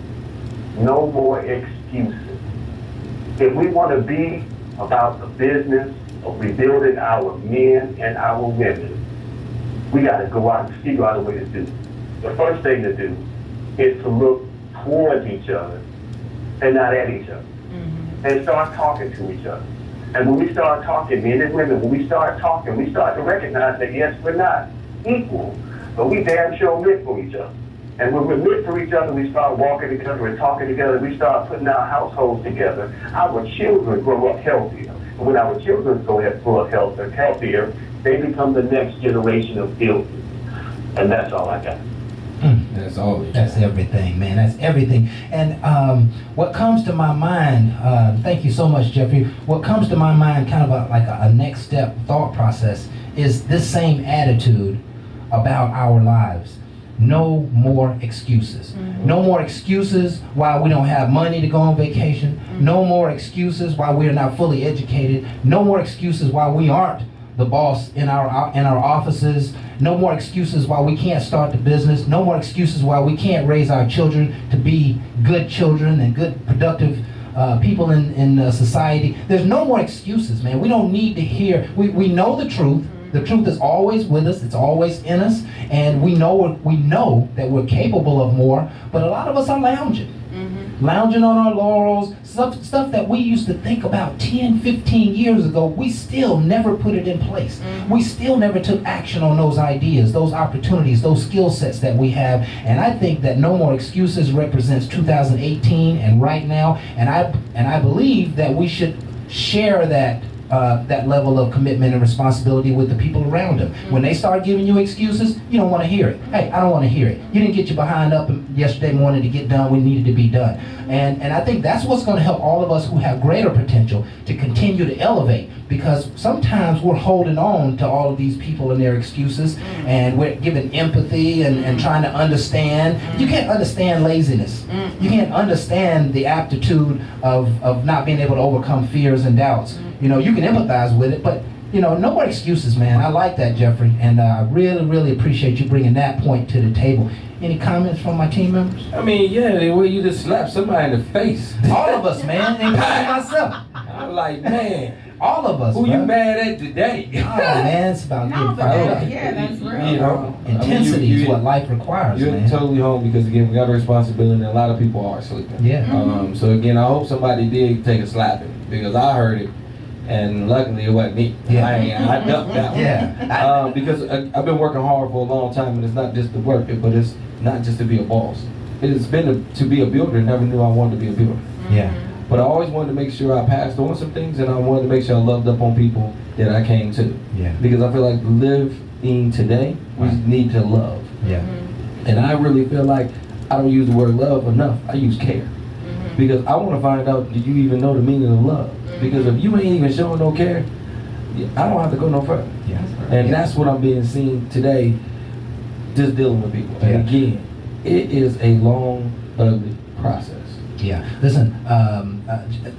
No more excuses. If we want to be about the business of rebuilding our men and our women, we got to go out and figure out a way to do it. The first thing to do is to look towards each other and not at each other. And start talking to each other. And when we start talking, men and women, when we start talking, we start to recognize that yes, we're not equal, but we damn sure meant for each other. And when we're meant for each other, we start walking together and talking together. We start putting our households together. Our children grow up healthier. And when our children grow up healthier, they become the next generation of builders. And that's all I got. that's all. That's everything, man. That's everything. And what comes to my mind, thank you so much, Jeffrey. What comes to my mind, kind of like a next step thought process, is this same attitude about our lives. No more excuses. No more excuses why we don't have money to go on vacation. No more excuses why we are not fully educated. No more excuses why we aren't the boss in our offices. No more excuses why we can't start the business. No more excuses why we can't raise our children to be good children and good productive people in society. There's no more excuses, man. We don't need to hear. We know the truth. The truth is always with us. It's always in us, and we know that we're capable of more. But a lot of us are lounging. lounging on our laurels, stuff that we used to think about 10, 15 years ago, we still never put it in place. We still never took action on those ideas, those opportunities, those skill sets that we have. And I think that No More Excuses represents 2018 and right now. And I believe that we should share that level of commitment and responsibility with the people around them. When they start giving you excuses, you don't want to hear it. Hey, I don't want to hear it. You didn't get your behind up yesterday morning to get done what needed to be done. And I think that's what's going to help all of us who have greater potential to continue to elevate, because sometimes we're holding on to all of these people and their excuses, and we're giving empathy and trying to understand. You can't understand laziness. You can't understand the aptitude of not being able to overcome fears and doubts. You know, you can empathize with it, but you know, no more excuses, man. I like that, Jeffrey, and I really, really appreciate you bringing that point to the table. Any comments from my team members? I mean, yeah, the way you just slapped somebody in the face. All of us, man, including myself. I'm like, man, All of us. who bro. you mad at today? Oh man, it's about No, getting but fired up. that's real. You know, Intensity you is what life requires, You're man. totally home because again, we got a responsibility, and a lot of people are sleeping. Yeah. So again, I hope somebody did take a slapping because I heard it, and luckily it wasn't me. Yeah. I ducked that one. Yeah. Because I've been working hard for a long time, and it's not just to work, but it's not just to be a boss. It's been to be a builder. Never knew I wanted to be a builder. Yeah. But I always wanted to make sure I passed on some things, and I wanted to make sure I loved up on people that I came to. Yeah. Because I feel like living today, we Right. need to love. Yeah. And I really feel like I don't use the word love enough. I use care. Because I want to find out, do you even know the meaning of love? Because if you ain't even showing no care, I don't have to go no further. Yeah. And Yeah. that's what I'm being seen today, just dealing with people. Yeah. And again, it is a long, ugly process. Yeah. Listen,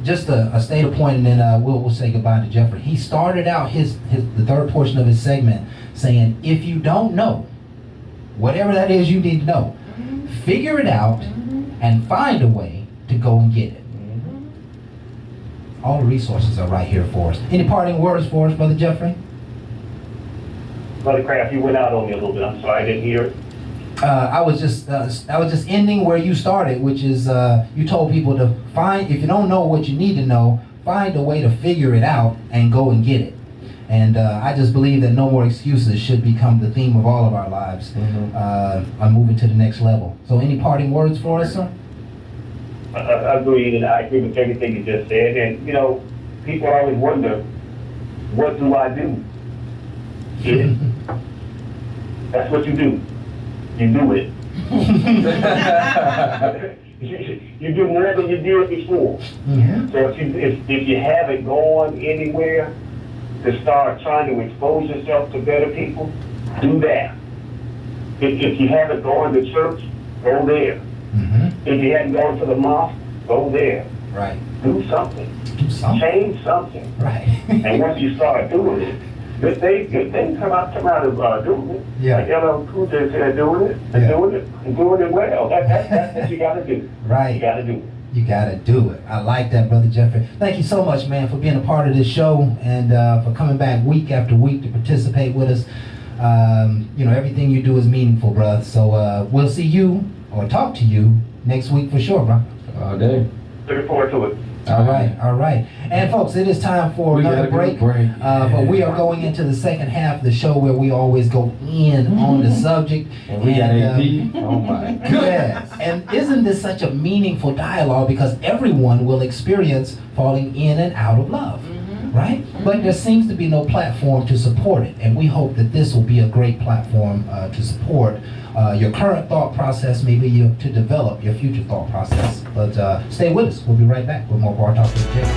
just a state of point, and then we'll say goodbye to Jeffrey. He started out the third portion of his segment saying, if you don't know, whatever that is you need to know, figure it out and find a way to go and get it. All the resources are right here for us. Any parting words for us, Brother Jeffrey? Brother Kraft, you went out on me a little bit. I'm sorry, I didn't hear it. I was just ending where you started, which is you told people to find, if you don't know what you need to know, find a way to figure it out and go and get it. And I just believe that no more excuses should become the theme of all of our lives on moving to the next level. So any parting words for us, sir? I agree, and I agree with everything you just said. And, you know, people always wonder, what do I do? Yeah. That's what you do. You do it. You do more than you did before. So if you haven't gone anywhere to start trying to expose yourself to better people, do that. If you haven't gone to church, go there. If you hadn't gone to the mosque, go there. Right. Do something. Do something. Change something. Right. And once you start doing it, good things come out of doing it. Yeah. Like LL Cool J said, doing it, and Yeah. doing it, and doing it well. That's what you gotta do. Right. You gotta do it. You gotta do it. I like that, Brother Jeffrey. Thank you so much, man, for being a part of this show and for coming back week after week to participate with us. You know, everything you do is meaningful, bro. So we'll see you or talk to you next week for sure, bro. All day. Looking forward to it. All right, all right. And folks, it is time for We another gotta go break. break. But we are going into the second half of the show where we always go in on the subject. And we got AP. Oh my goodness. Yes. And isn't this such a meaningful dialogue, because everyone will experience falling in and out of love, right? But there seems to be no platform to support it, and we hope that this will be a great platform to support your current thought process, maybe to develop your future thought process. But stay with us. We'll be right back with more Bar Talk with Jay.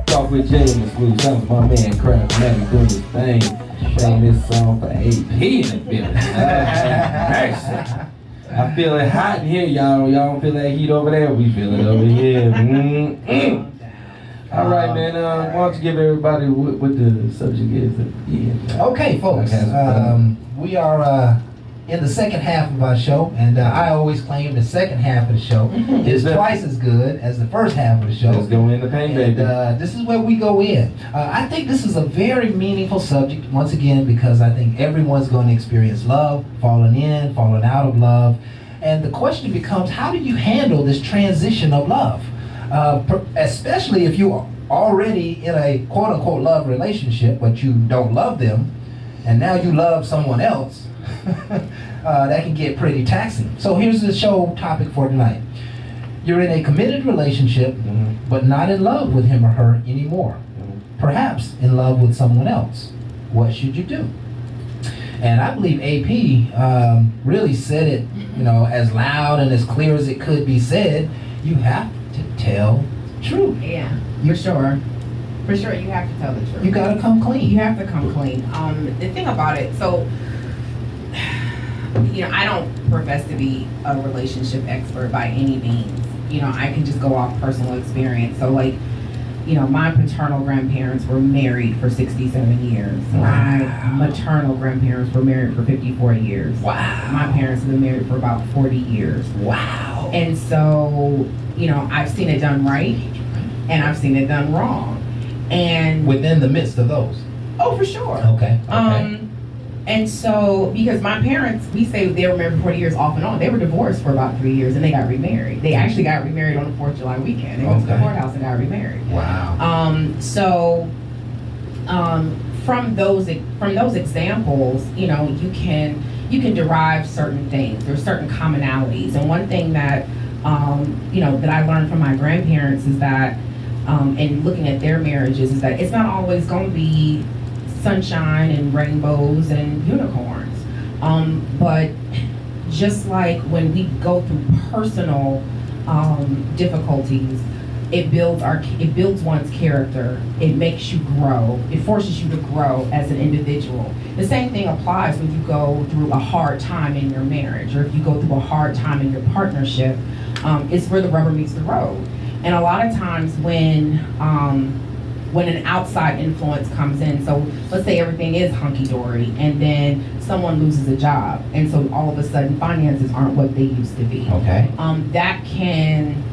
Talk with Jay in the smooth sounds. My man Kraft Matic doing his thing. Playing this song for AP in the building. Mercy. I feel it hot in here, y'all. Y'all don't feel that heat over there? We feel it over here. All right, man. Why don't you give everybody what the subject is at the end? Okay, folks. We are in the second half of our show, and I always claim the second half of the show is twice as good as the first half of the show. Let's go in the paint, baby. This is where we go in. I think this is a very meaningful subject, once again, because I think everyone's going to experience love, falling in, falling out of love. And the question becomes, how do you handle this transition of love? Especially if you are already in a quote-unquote love relationship, but you don't love them, and now you love someone else. That can get pretty taxing. So here's the show topic for tonight. You're in a committed relationship, but not in love with him or her anymore. Perhaps in love with someone else. What should you do? And I believe AP really said it, as loud and as clear as it could be said. You have to tell the truth. Yeah, for sure. For sure, you have to tell the truth. You gotta come clean. You have to come clean. The thing about it, so, I don't profess to be a relationship expert by any means. I can just go off personal experience. So, my paternal grandparents were married for 67 years. Wow. My maternal grandparents were married for 54 years. Wow. My parents have been married for about 40 years. Wow. And so, I've seen it done right, and I've seen it done wrong. And Within the midst of those. oh, for sure. Okay. And so, because my parents, we say they were married for 40 years off and on. They were divorced for about 3 years, and they got remarried. They actually got remarried on the 4th of July weekend. They went to the courthouse and got remarried. Wow. From those examples, you can derive certain things. There's certain commonalities, and one thing that that I learned from my grandparents is that, and looking at their marriages, is that it's not always going to be sunshine and rainbows and unicorns. But just like when we go through personal difficulties, it builds one's character. It makes you grow. It forces you to grow as an individual. The same thing applies when you go through a hard time in your marriage, or if you go through a hard time in your partnership. It's where the rubber meets the road. And a lot of times when an outside influence comes in, so let's say everything is hunky-dory, and then someone loses a job, and so all of a sudden finances aren't what they used to be. Okay. That can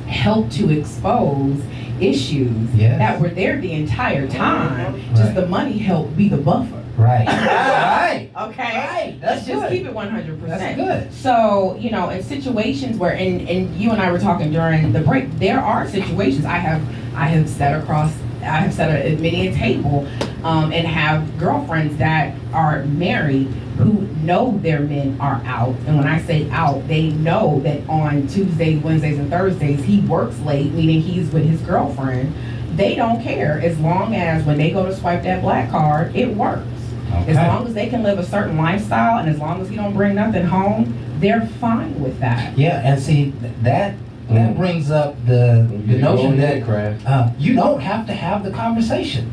help to expose issues that were there the entire time. Just the money helped be the buffer. Right. Right. Okay. Right. Let's just keep it 100%. That's good. So, in situations where, and you and I were talking during the break, there are situations I have sat at many a table, and have girlfriends that are married who know their men are out. And when I say out, they know that on Tuesdays, Wednesdays, and Thursdays, he works late, meaning he's with his girlfriend. They don't care as long as when they go to swipe that black card, it works. Okay. As long as they can live a certain lifestyle, and as long as he don't bring nothing home, they're fine with that. Yeah, and see, that brings up the notion that you don't have to have the conversation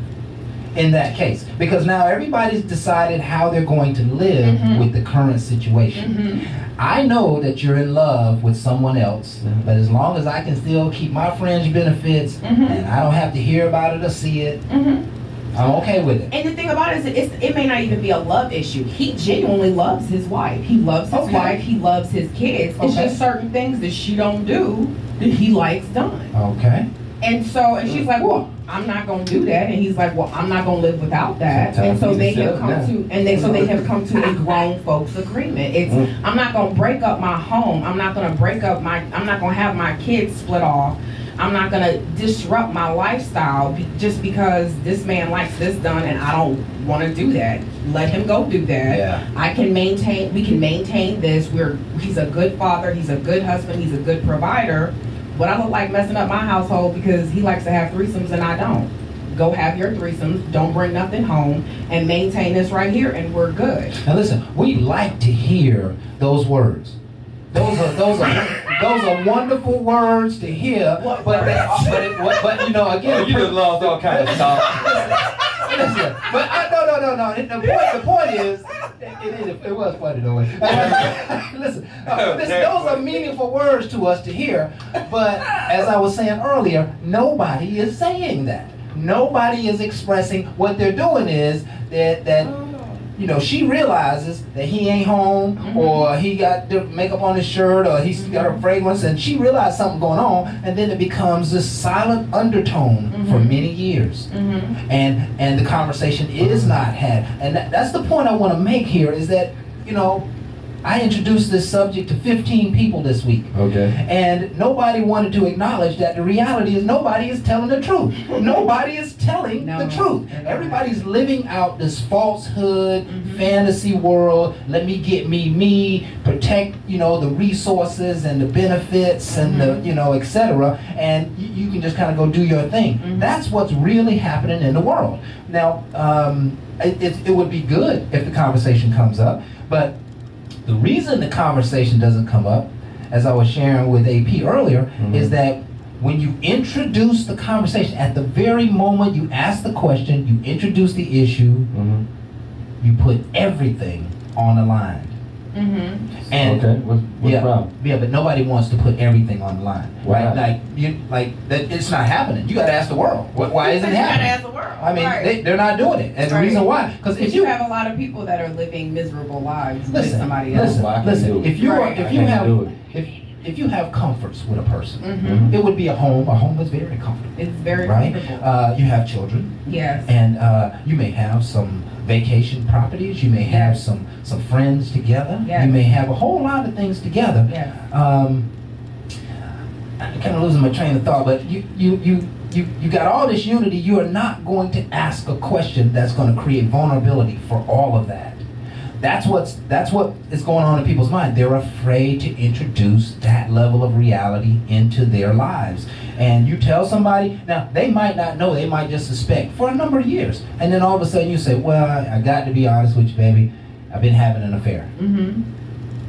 in that case, because now everybody's decided how they're going to live with the current situation. I know that you're in love with someone else, but as long as I can still keep my fringe benefits and I don't have to hear about it or see it, I'm okay with it. And the thing about it is, it may not even be a love issue. He genuinely loves his wife. He loves his wife. He loves his kids. It's just certain things that she don't do that he likes done. Okay. And she's like, well, I'm not gonna do that. And he's like, well, I'm not gonna live without that. And so they have come to a grown folks agreement. It's I'm not gonna break up my home. I'm not gonna have my kids split off. I'm not gonna disrupt my lifestyle just because this man likes this done and I don't want to do that. Let him go do that. Yeah. We can maintain this. He's a good father, he's a good husband, he's a good provider. But I look like messing up my household because he likes to have threesomes and I don't. Go have your threesomes, don't bring nothing home, and maintain this right here, and we're good. Now listen, we like to hear those words. Those are wonderful words to hear, but again, you just lost all kinds of stuff. listen, but no. The point is, It was funny though. Listen, those are meaningful words to us to hear, but as I was saying earlier, nobody is saying that. Nobody is expressing. What they're doing is that you know, she realizes that he ain't home, or he got the makeup on his shirt, or he's got a fragrance, and she realized something going on, and then it becomes this silent undertone for many years. And the conversation is not had. And that's the point I want to make here, is that, you know, I introduced this subject to 15 people this week. Okay. And nobody wanted to acknowledge that the reality is nobody is telling the truth. Nobody is telling the truth. Everybody's living out this falsehood, fantasy world. Let me get me, protect, you know, the resources and the benefits and the, you know, etc. And you can just kind of go do your thing. That's what's really happening in the world. Now, it would be good if the conversation comes up, but the reason the conversation doesn't come up, as I was sharing with AP earlier, is that when you introduce the conversation, at the very moment you ask the question, you introduce the issue, you put everything on the line. And okay, what's the problem? Yeah, but nobody wants to put everything on the line, right? Like that, it's not happening. You got to ask the world. Why isn't it happening? You got to ask the world. I mean, they're not doing it, and the reason why, because if you have a lot of people that are living miserable lives with listen, somebody else. Listen. If you have comforts with a person, it would be a home. A home is very comfortable. It's very right. comfortable. You have children. Yes. And you may have some vacation properties. You may have some friends together. Yes. You may have a whole lot of things together. Yes. I'm kind of losing my train of thought, but you got all this unity. You are not going to ask a question that's going to create vulnerability for all of that. That's what is going on in people's mind. They're afraid to introduce that level of reality into their lives. And you tell somebody, now they might not know, they might just suspect for a number of years. And then all of a sudden you say, well, I got to be honest with you, baby, I've been having an affair.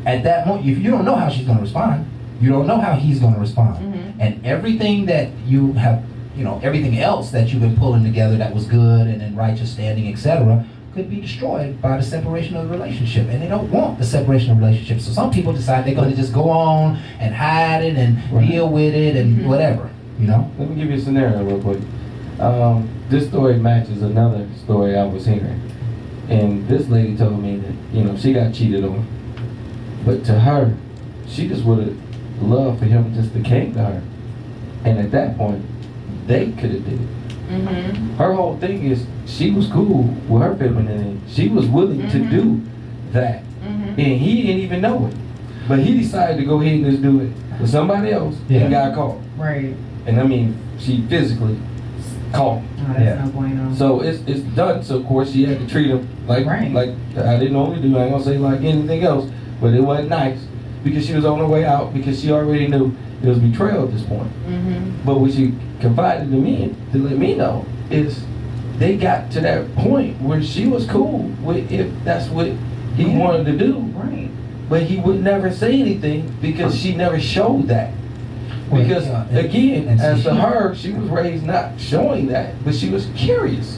At that moment, if you don't know how she's going to respond, you don't know how he's going to respond. And everything that you have, you know, everything else that you've been pulling together that was good and in righteous standing, etc., could be destroyed by the separation of the relationship, and they don't want the separation of relationships. So some people decide they're going to just go on and hide it and deal with it and whatever, you know. Let me give you a scenario real quick. This story matches another story I was hearing, and this lady told me that, you know, she got cheated on, but to her, she just would have loved for him just to came to her, and at that point, they could have did it. Her whole thing is she was cool with her femininity. She was willing to do that, and he didn't even know it. But he decided to go ahead and just do it with somebody else and got caught. Right. And I mean, she physically caught. Oh, that's no bueno. So it's done. So of course she had to treat him like I didn't normally do. I ain't gonna say like anything else, but it wasn't nice because she was on her way out because she already knew it was betrayal at this point. But what she confided to me to let me know is they got to that point where she was cool with if that's what he wanted to do. Right. But he would never say anything because she never showed that. Because again, as to her, she was raised not showing that, but she was curious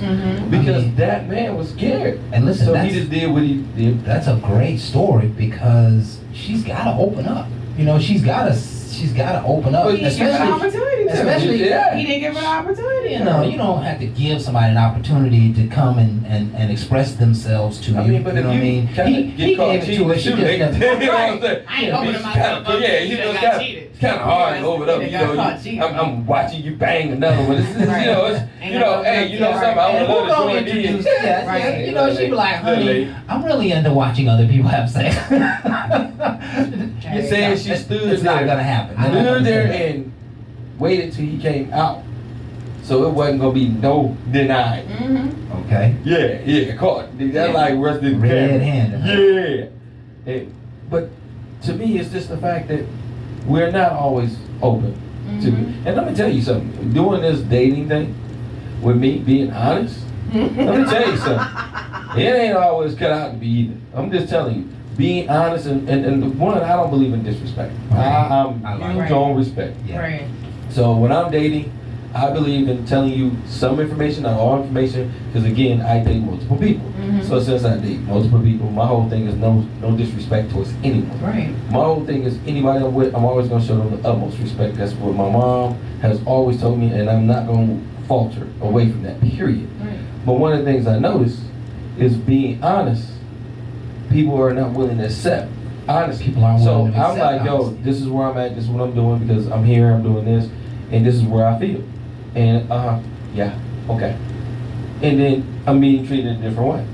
because that man was scared. And listen, so he just did what he did. That's a great story because she's got to open up. You know, she's got to open up. He didn't give her an opportunity. Especially, He didn't give her an opportunity. You know, you don't have to give somebody an opportunity to come and express themselves to you. I mean, but you know what I mean? He gave it to her. She just I ain't opening myself up. Yeah, you know, it's kind of hard to open up. You know, I'm watching you bang another one. This is, you know, hey, you know something? I would love to join in. You know, she'd be like, honey, I'm really into watching other people have sex. You're saying she stood there. It's not gonna happen. Stood there and waited till he came out, so it wasn't gonna be no denying. Okay. Yeah, caught. That's like rusted red-handed. Yeah. But to me, it's just the fact that we're not always open to. And let me tell you something. Doing this dating thing, with me being honest, let me tell you something. It ain't always cut out to be either. I'm just telling you. Being honest and one, I don't believe in disrespect. I'm huge on respect. Right. So when I'm dating, I believe in telling you some information, not all information, because again, I date multiple people. So since I date multiple people, my whole thing is no disrespect towards anyone. Right. My whole thing is anybody I'm with, I'm always gonna show them the utmost respect. That's what my mom has always told me, and I'm not gonna falter away from that, period. Right. But one of the things I noticed is being honest. People are not willing to accept honesty. People aren't So willing to I'm accept like, yo, honesty. this is where I'm at, this is what I'm doing because I'm here, I'm doing this, and this is where I feel. And yeah, okay. And then I'm being treated a different way.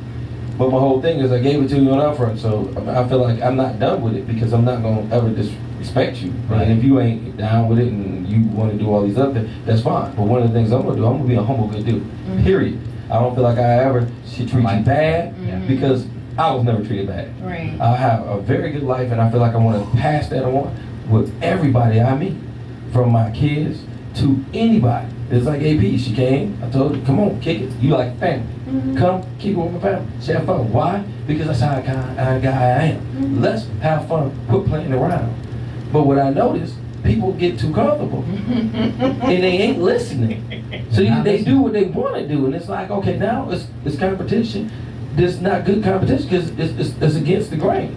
But my whole thing is I gave it to you on upfront, so I feel like I'm not done with it because I'm not gonna ever disrespect you. Right. And if you ain't down with it and you want to do all these other things, that's fine. But one of the things I'm gonna do, I'm gonna be a humble good dude. Period. I don't feel like I ever should treat you bad because I was never treated bad. Right. I have a very good life, and I feel like I want to pass that on with everybody I meet, from my kids to anybody. It's like AP. She came. I told her, come on, kick it. You like family. Come kick it with my family. Let's have fun. Why? Because that's how kind of guy I am. Let's have fun. Quit playing around. But what I noticed, people get too comfortable, and they ain't listening. So they do what they want to do, and it's like, okay, now it's competition. This not good competition because it's against the grain.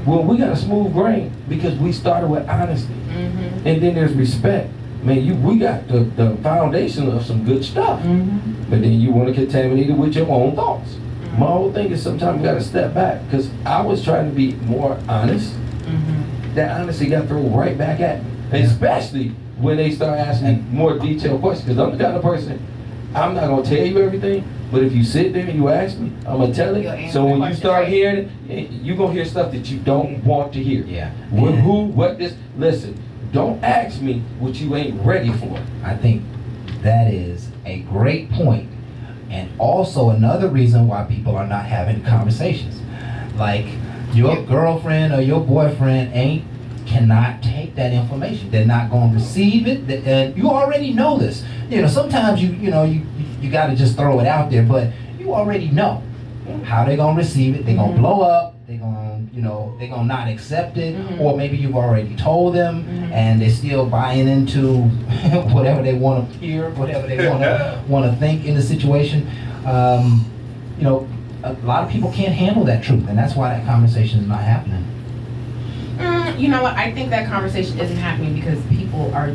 Well, we got a smooth grain because we started with honesty, and then there's respect. Man, we got the foundation of some good stuff, but then you want to contaminate it with your own thoughts. My whole thing is sometimes you got to step back because I was trying to be more honest. That honesty got thrown right back at me, especially when they start asking me more detailed questions. Because I'm the kind of person, I'm not gonna tell you everything, but if you sit there and you ask me, I'm gonna tell You'll it. answer So the when you question, start right? hearing it, you're gonna hear stuff that you don't want to hear. Yeah. What, who, what, this? Listen, don't ask me what you ain't ready for. I think that is a great point, and also another reason why people are not having conversations. Like your girlfriend or your boyfriend cannot take that information. They're not going to receive it. And you already know this. You know, sometimes you got to just throw it out there, but you already know how they're going to receive it. They're going to blow up. They're going to they're going to not accept it, or maybe you've already told them and they're still buying into whatever they want to hear, whatever they want to think in the situation. You know, a lot of people can't handle that truth, and that's why that conversation is not happening. You know what? I think that conversation isn't happening because people are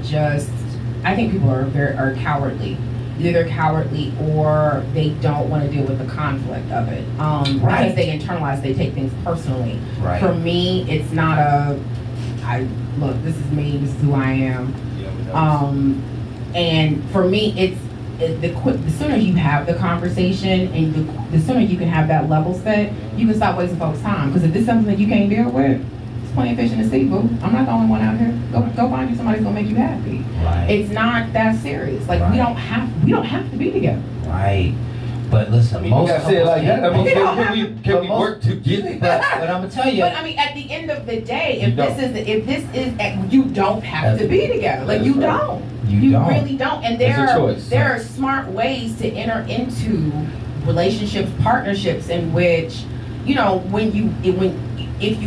I think people are cowardly. Either they're cowardly or they don't want to deal with the conflict of it. Because they internalize, they take things personally. Right. For me, it's not look, this is me, this is who I am. And for me, the sooner you have the conversation and the sooner you can have that level set, you can stop wasting folks' time. Because if this is something that you can't deal with, it's plenty of fish in the sea, boo. I'm not the only one out here. Go find you somebody who's gonna make you happy. Right. It's not that serious. Like we don't have to be together. Right. But listen, most You gotta say it like that. I mean, You don't have can we work together? but I'm gonna tell you. But I mean, at the end of the day, You don't. you don't have to be together. Like you don't. You don't. Really don't. And It's a choice. there are smart ways to enter into relationships, partnerships in which, you know, if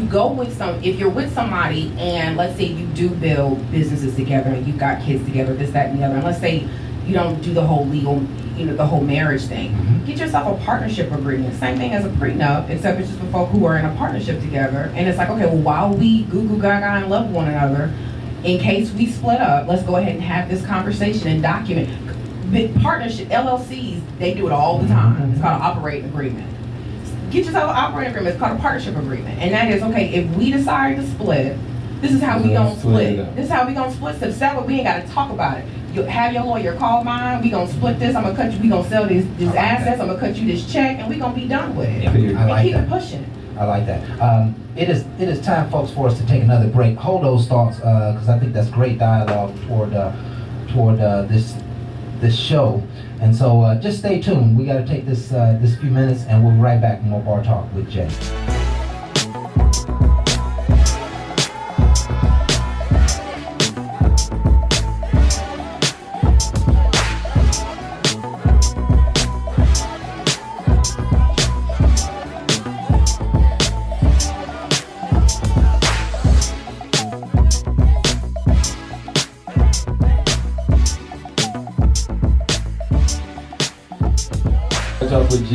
you're with somebody and let's say you do build businesses together and you've got kids together, this, that, and the other, and let's say you don't do the whole legal, the whole marriage thing. Get yourself a partnership agreement. Same thing as a prenup, except it's just for folk who are in a partnership together. And it's like, okay, well, while we goo goo gaga and love one another, in case we split up, let's go ahead and have this conversation and document. Big partnership, LLCs, they do it all the time. It's called an operating agreement. Get yourself an operating agreement. It's called a partnership agreement. And that is, okay, if we decide to split, this is how we gonna split. This is how we gonna split. So settle it, we ain't gotta talk about it. You have your lawyer call mine, we gonna split this, I'm gonna cut you, we gonna sell these assets, I'm gonna cut you this check, and we gonna be done with it. Yeah, And I like keep that. it pushing. I like that. It is time, folks, for us to take another break. Hold those thoughts, because I think that's great dialogue toward this show. And so just stay tuned. We got to take this few minutes, and we'll be right back with more Bar Talk with Jay.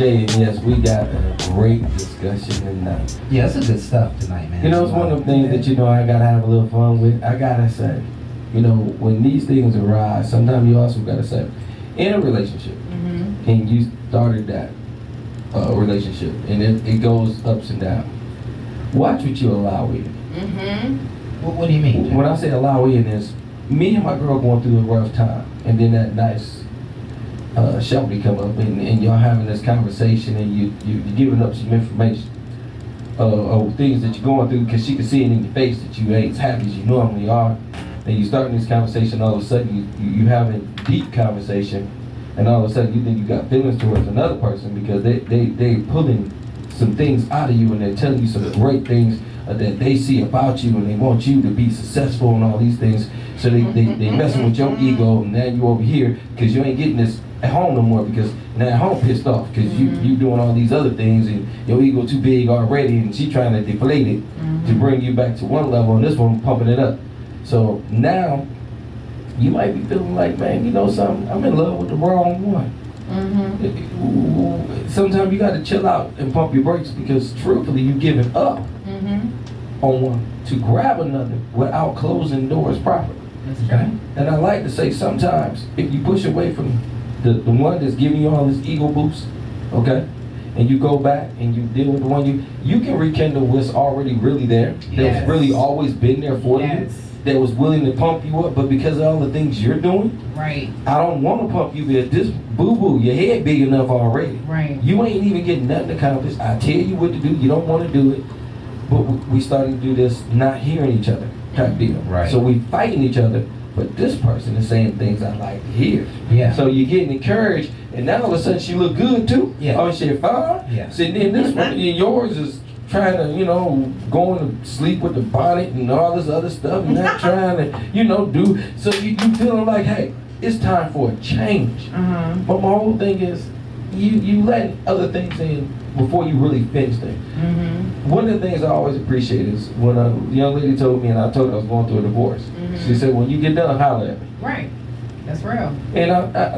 Jay, and yes, we got a great discussion tonight. Yeah, it's a good stuff tonight, man. You know, it's one of the things that, you know, I gotta have a little fun with. I gotta say, you know, when these things arise, sometimes you also gotta say, in a relationship, and you started that relationship, and it goes ups and downs. Watch what you allow in. What do you mean, Jay? When I say allow in is, me and my girl going through a rough time, and then that nice Shelby come up, and y'all having this conversation, and you're giving up some information of things that you're going through, because she can see it in your face that you ain't as happy as you normally are, and you starting this conversation, all of a sudden you having deep conversation, and all of a sudden you think you got feelings towards another person because they pulling some things out of you, and they're telling you some great things that they see about you, and they want you to be successful and all these things. So they messing with your ego, and now you over here because you ain't getting this at home no more, because now at home pissed off because you doing all these other things, and your ego too big already, and she trying to deflate it to bring you back to one level, and this one pumping it up. So now you might be feeling like, man, you know something, I'm in love with the wrong one. Sometimes you got to chill out and pump your brakes, because truthfully you giving up on one to grab another without closing doors properly. Okay. And I like to say, sometimes if you push away from the one that's giving you all this ego boost, okay, and you go back and you deal with the one you can rekindle what's already really there, that's really always been there for you, that was willing to pump you up, but because of all the things you're doing, Right. I don't want to pump you, because this boo-boo, your head big enough already. Right. You ain't even getting nothing accomplished. I tell you what to do, you don't want to do it, but we started to do this not hearing each other type deal. Right. So we fighting each other, but this person is saying things I like to hear. Yeah. So you're getting encouraged, and now all of a sudden she look good too. Yeah. Oh, she fine. Yeah. So then this one, yours is trying to, you know, going to sleep with the bonnet and all this other stuff, and not trying to, you know, do. So you feeling like, hey, it's time for a change. But my whole thing is, you let other things in before you really finish things. One of the things I always appreciate is when a young lady told me, and I told her I was going through a divorce. She said, when you get done, holler at me. Right. That's real. And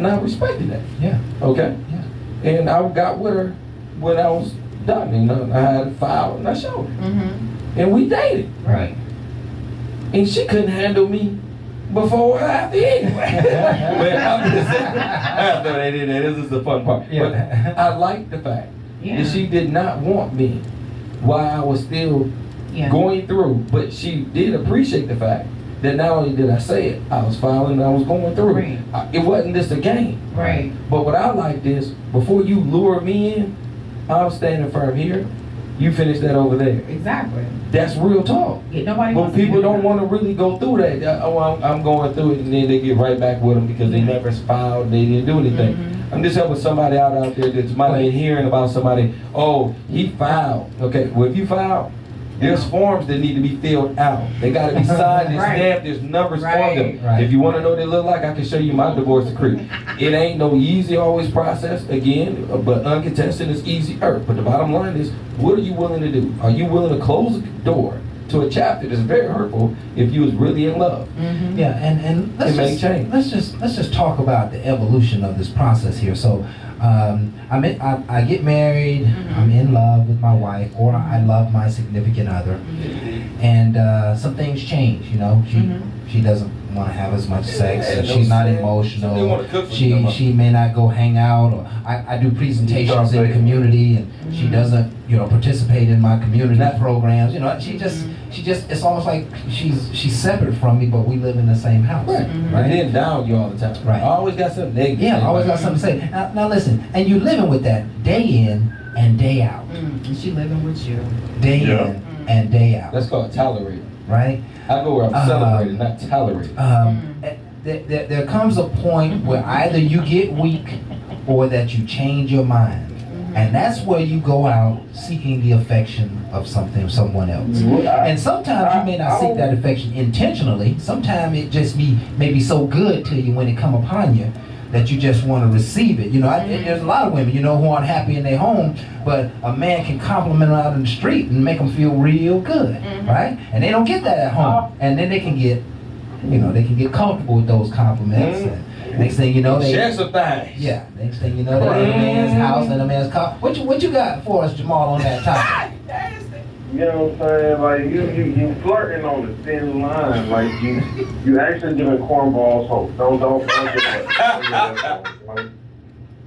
I respected that. Yeah. Okay? Yeah. And I got with her when I was done. You know, I had a file and I showed her. And we dated. Right. And she couldn't handle me before or after anyway. But I'm just saying, after they did that, this is the fun part. Yeah. But I like the fact that she did not want me while I was still going through, but she did appreciate the fact that not only did I say it, I was filing and I was going through. Right. It wasn't just a game. Right. But what I liked is, before you lure me in, I'm standing firm here, you finish that over there. Exactly. That's real talk. Yeah, nobody But wants to people do don't that. want to really go through that. I'm going through it, and then they get right back with them because they never filed, they didn't do anything. I'm just helping somebody out there that might have been hearing about somebody, oh, he filed. Okay, well, if you filed, there's forms that need to be filled out. They got to be signed and Right. stamped. There's numbers on them. Right. If you want to know what they look like, I can show you my divorce decree. It ain't no easy always process, again, but uncontested is easier. But the bottom line is, what are you willing to do? Are you willing to close the door to a chapter that's very hurtful if you was really in love? Yeah, and It may change. let's just talk about the evolution of this process here. So, I get married. I'm in love with my wife, or I love my significant other, and some things change. You know, she doesn't want to have as much sex. Yeah, And no she's not sex. emotional. She didn't wanna cook for you no more. She may not go hang out, or I do presentations in the community, and she doesn't, you know, participate in my community programs. You know, she just it's almost like she's separate from me, but we live in the same house. Right. Right. And then down you all the time. Right. I always got something negative. to Yeah, say I always about got something to say. Now listen, and you're living with that day in and day out. And she living with you. Day Yeah. in and day out. That's called tolerating. Right? I go where I'm celebrating, not tolerating. There comes a point where either you get weak or that you change your mind. And that's where you go out seeking the affection of someone else. And sometimes you may not seek that affection intentionally. Sometimes it just may be so good to you when it come upon you that you just want to receive it. You know, there's a lot of women, you know, who aren't happy in their home, but a man can compliment them out in the street and make them feel real good, right? And they don't get that at home. And then they can get, you know, they can get comfortable with those compliments. Next thing you know, they Share some things. yeah. Next thing you know, they're in a man's house and a man's car. What you got for us, Jamal, on that topic? You know what I'm saying? Like you flirting on the thin line. Like you actually giving cornballs hope. Don't give that. Like,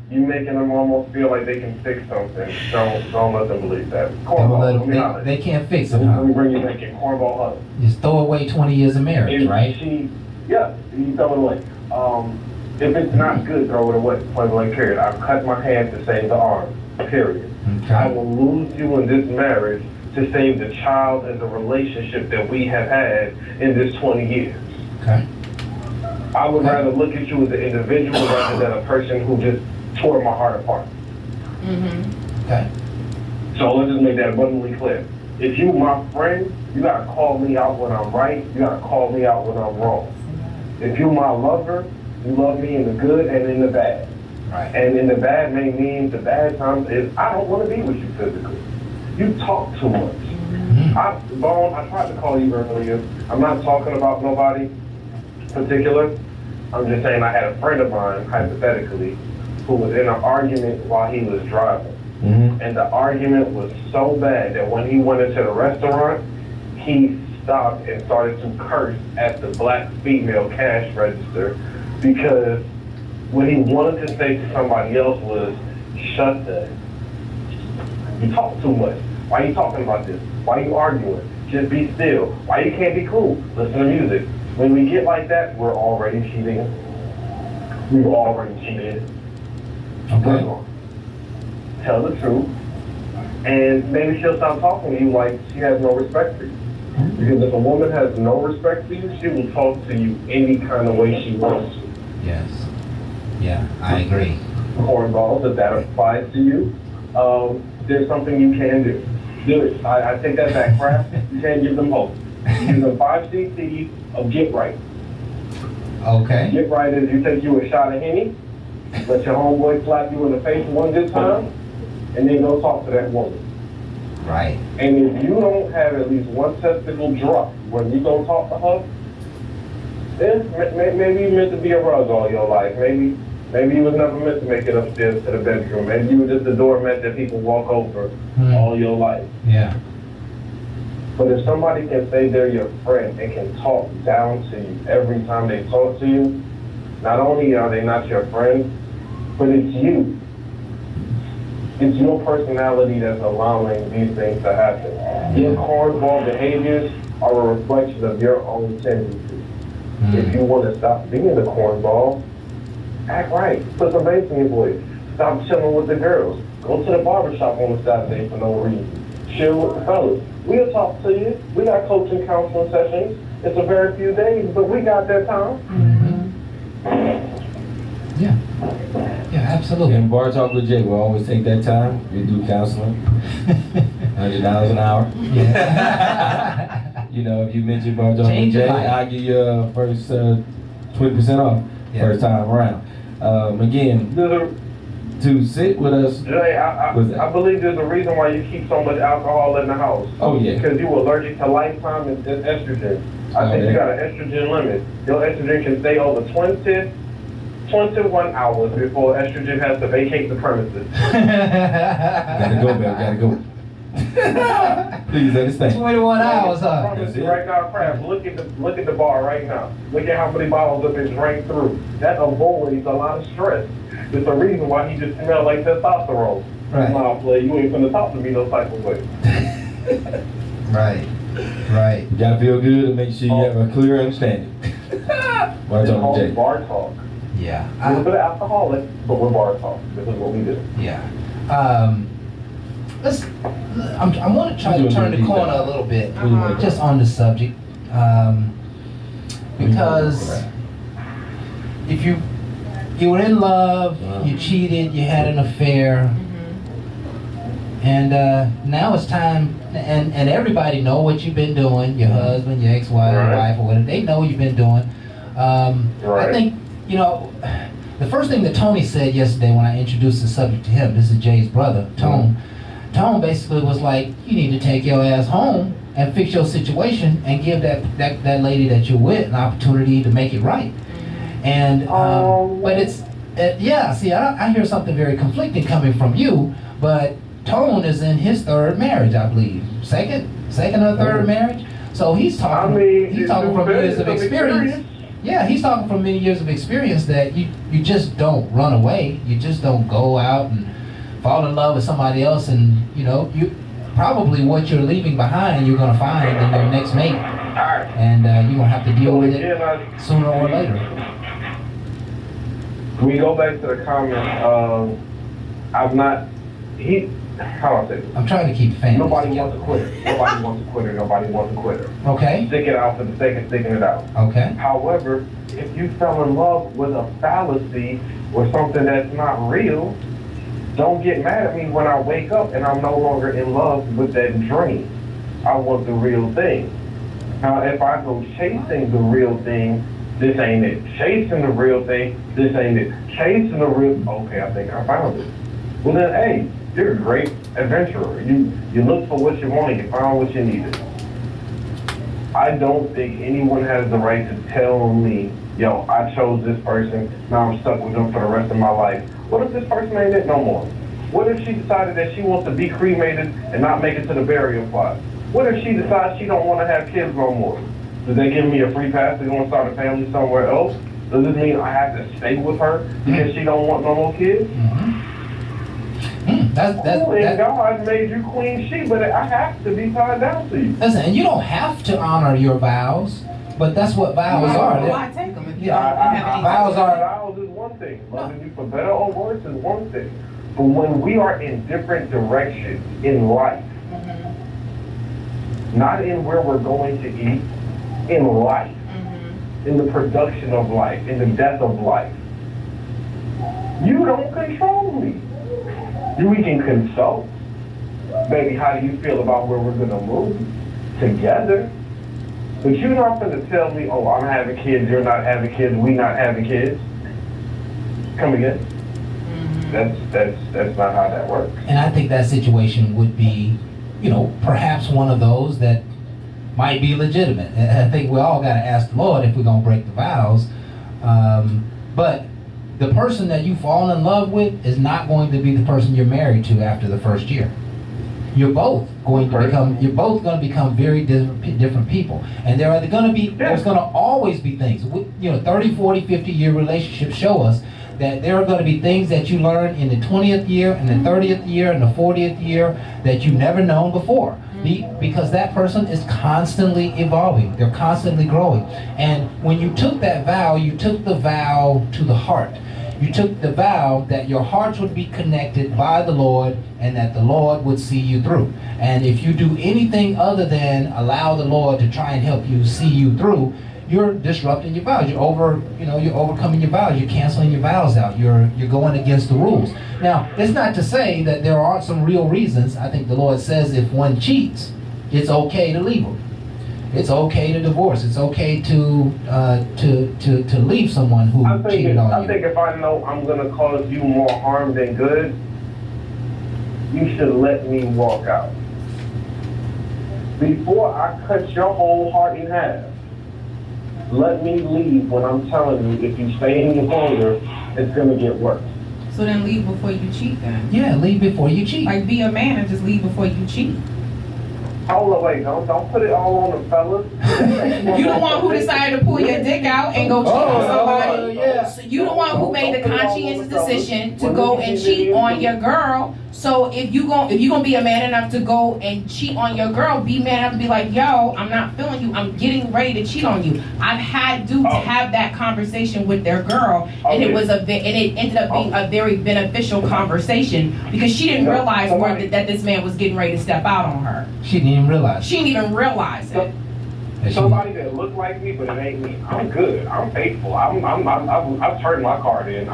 you making them almost feel like they can fix something. Don't let them believe that. Cornball. They can't fix it, Let huh? me bring you back in cornball hug. Just throw away 20 years of marriage, If right? you throw it away. If it's not good, throw it away. Point blank period. I've cut my hand to save the arm. Period. Okay. I will lose you in this marriage to save the child and the relationship that we have had in this 20 years. Okay. I would rather look at you as an individual rather than a person who just tore my heart apart. Okay. So let's just make that abundantly clear. If you my friend, you gotta call me out when I'm right, you gotta call me out when I'm wrong. If you my lover, you love me in the good and in the bad. Right. And in the bad may mean the bad times is I don't want to be with you physically. You talk too much. Bone, I tried to call you earlier. I'm not talking about nobody particular. I'm just saying I had a friend of mine, hypothetically, who was in an argument while he was driving. And the argument was so bad that when he went into the restaurant, he stopped and started to curse at the black female cash register because what he wanted to say to somebody else was, shut the, you talk too much. Why are you talking about this? Why are you arguing? Just be still. Why you can't be cool? Listen to music. When we get like that, we're already cheating. We've already cheated. Okay. Tell the truth. And maybe she'll stop talking to you like she has no respect for you. Because if a woman has no respect for you, she will talk to you any kind of way she wants to. Yes. Yeah, I agree. Cornballs, if that applies to you, there's something you can do. Do it. I take that back, crap. You can't give them hope. You give them 5 cc's of get right. Okay. Get right is you take you a shot of Henny, let your homeboy slap you in the face one good time, and then go talk to that woman. Right. And if you don't have at least one testicle drop when you go talk to her, then maybe you meant to be a rug all your life. Maybe you was never meant to make it upstairs to the bedroom. Maybe you were just a doormat that people walk over all your life. Yeah. But if somebody can say they're your friend and can talk down to you every time they talk to you, not only are they not your friend, but it's you. It's your personality that's allowing these things to happen. Your cornball behaviors are a reflection of your own tendencies. If you want to stop being a cornball, act right. Put some bass in your voice. Stop chilling with the girls. Go to the barbershop on a Saturday for no reason. Chill with the fellas. We'll talk to you. We got coaching counseling sessions. It's a very few days, but we got that time. Yeah. Yeah, absolutely. In Bar Talk with Jay, we'll always take that time. We do counseling. $100 an hour. Yeah. You know, if you mention Bar Talk with Change your Jay, life. I'll give you first 20% off Yeah. first time around. Again, to sit with us. Jay, I believe there's a reason why you keep so much alcohol in the house. Oh yeah. Because you were allergic to lifetime and estrogen. I think you got an estrogen limit. Your estrogen can stay over 21 hours before estrogen has to vacate the premises. Gotta go, baby. Gotta go. Please understand. 21 hours, I huh? promise you right now, crap. Look at the bar right now. Look at how many bottles have been drank through. That avoids a lot of stress. There's a reason why he just smell like testosterone. Right. Nah, play. You ain't finna talk to me no type of way. Right. Right. You gotta feel good and make sure you have a clear understanding. Bar It's Talk with called Jay. bar talk. Yeah. A little bit of alcoholic, but we're bar talk. This is what we do. Yeah. I want to try to turn the corner a little bit, just on the subject, because if you were in love, you cheated, you had an affair, and now it's time, and everybody know what you've been doing, your husband, your ex-wife, your wife, or whatever, they know what you've been doing. I think, you know, the first thing that Tony said yesterday when I introduced the subject to him, this is Jay's brother, Tone. Tone basically was like, you need to take your ass home and fix your situation and give that lady that you're with an opportunity to make it right. And but yeah. See, I hear something very conflicting coming from you, but Tone is in his third marriage, I believe. Second or third marriage. So he's talking. He's talking from years of experience. Yeah, he's talking from many years of experience that you just don't run away. You just don't go out and fall in love with somebody else, and you probably what you're leaving behind you're gonna find in your next mate, and you're gonna have to deal with it sooner or later. We go back to the comment. How do I say this? I'm trying to keep families Nobody together. wants a quitter. Nobody wants a quitter. Nobody wants a quitter. Okay. Stick it out for the sake of sticking it out. Okay. However, if you fell in love with a fallacy or something that's not real, don't get mad at me when I wake up and I'm no longer in love with that dream. I want the real thing. Now, if I go chasing the real thing, this ain't it. Chasing the real thing, this ain't it. Chasing the real, okay, I think I found it. Well then, hey, you're a great adventurer. You look for what you wanted, you found what you needed. I don't think anyone has the right to tell me, yo, I chose this person, now I'm stuck with them for the rest of my life. What if this person ain't it no more? What if she decided that she wants to be cremated and not make it to the burial plot? What if she decides she don't want to have kids no more? Does they give me a free pass to go and start a family somewhere else? Does this mean I have to stay with her because she don't want no more kids? And God made you Queen Sheba. I have to be tied down to you. Listen, and you don't have to honor your vows, but that's what vows are. Why take them if you Yeah, don't have any? Vows is one thing. Loving you for better or worse is one thing. But when we are in different directions in life, not in where we're going to eat, in life, in the production of life, in the death of life, you don't control me. We can consult. Baby, how do you feel about where we're going to move together? But you're not going to tell me, oh, I'm having kids, you're not having kids, we not having kids. Come again. That's not how that works. And I think that situation would be, perhaps one of those that might be legitimate. I think we all got to ask the Lord if we're going to break the vows. But the person that you fall in love with is not going to be the person you're married to after the first year. You're both going to become very different people. And there's going to always be things. 30, 40, 50 year relationships show us that there are going to be things that you learn in the 20th year and the 30th year and the 40th year that you've never known before. Because that person is constantly evolving. They're constantly growing. And when you took that vow, you took the vow to the heart. You took the vow that your hearts would be connected by the Lord and that the Lord would see you through. And if you do anything other than allow the Lord to try and help you see you through, you're disrupting your vows. You're overcoming your vows. You're canceling your vows out. You're going against the rules. Now, it's not to say that there aren't some real reasons. I think the Lord says if one cheats, it's okay to leave them. It's okay to divorce. It's okay to leave someone who cheated on you. I think if I know I'm going to cause you more harm than good, you should let me walk out. Before I cut your whole heart in half, let me leave when I'm telling you if you stay any longer, it's going to get worse. So then leave before you cheat then. Yeah, leave before you cheat. Like be a man and just leave before you cheat. Hold on, wait, don't put it all on the fellas. You the one who decided to pull your dick out and go cheat on somebody. Yeah. So you the one who made the conscientious decision to go and cheat on your girl. So if you gonna be a man enough to go and cheat on your girl, be man enough to be like, yo, I'm not feeling you. I'm getting ready to cheat on you. I've had dudes have that conversation with their girl, and it ended up being a very beneficial conversation because she didn't realize that this man was getting ready to step out on her. She didn't even realize. She didn't even realize it. Somebody that look like me, but it ain't me. I'm good. I'm faithful. I've turned my card in.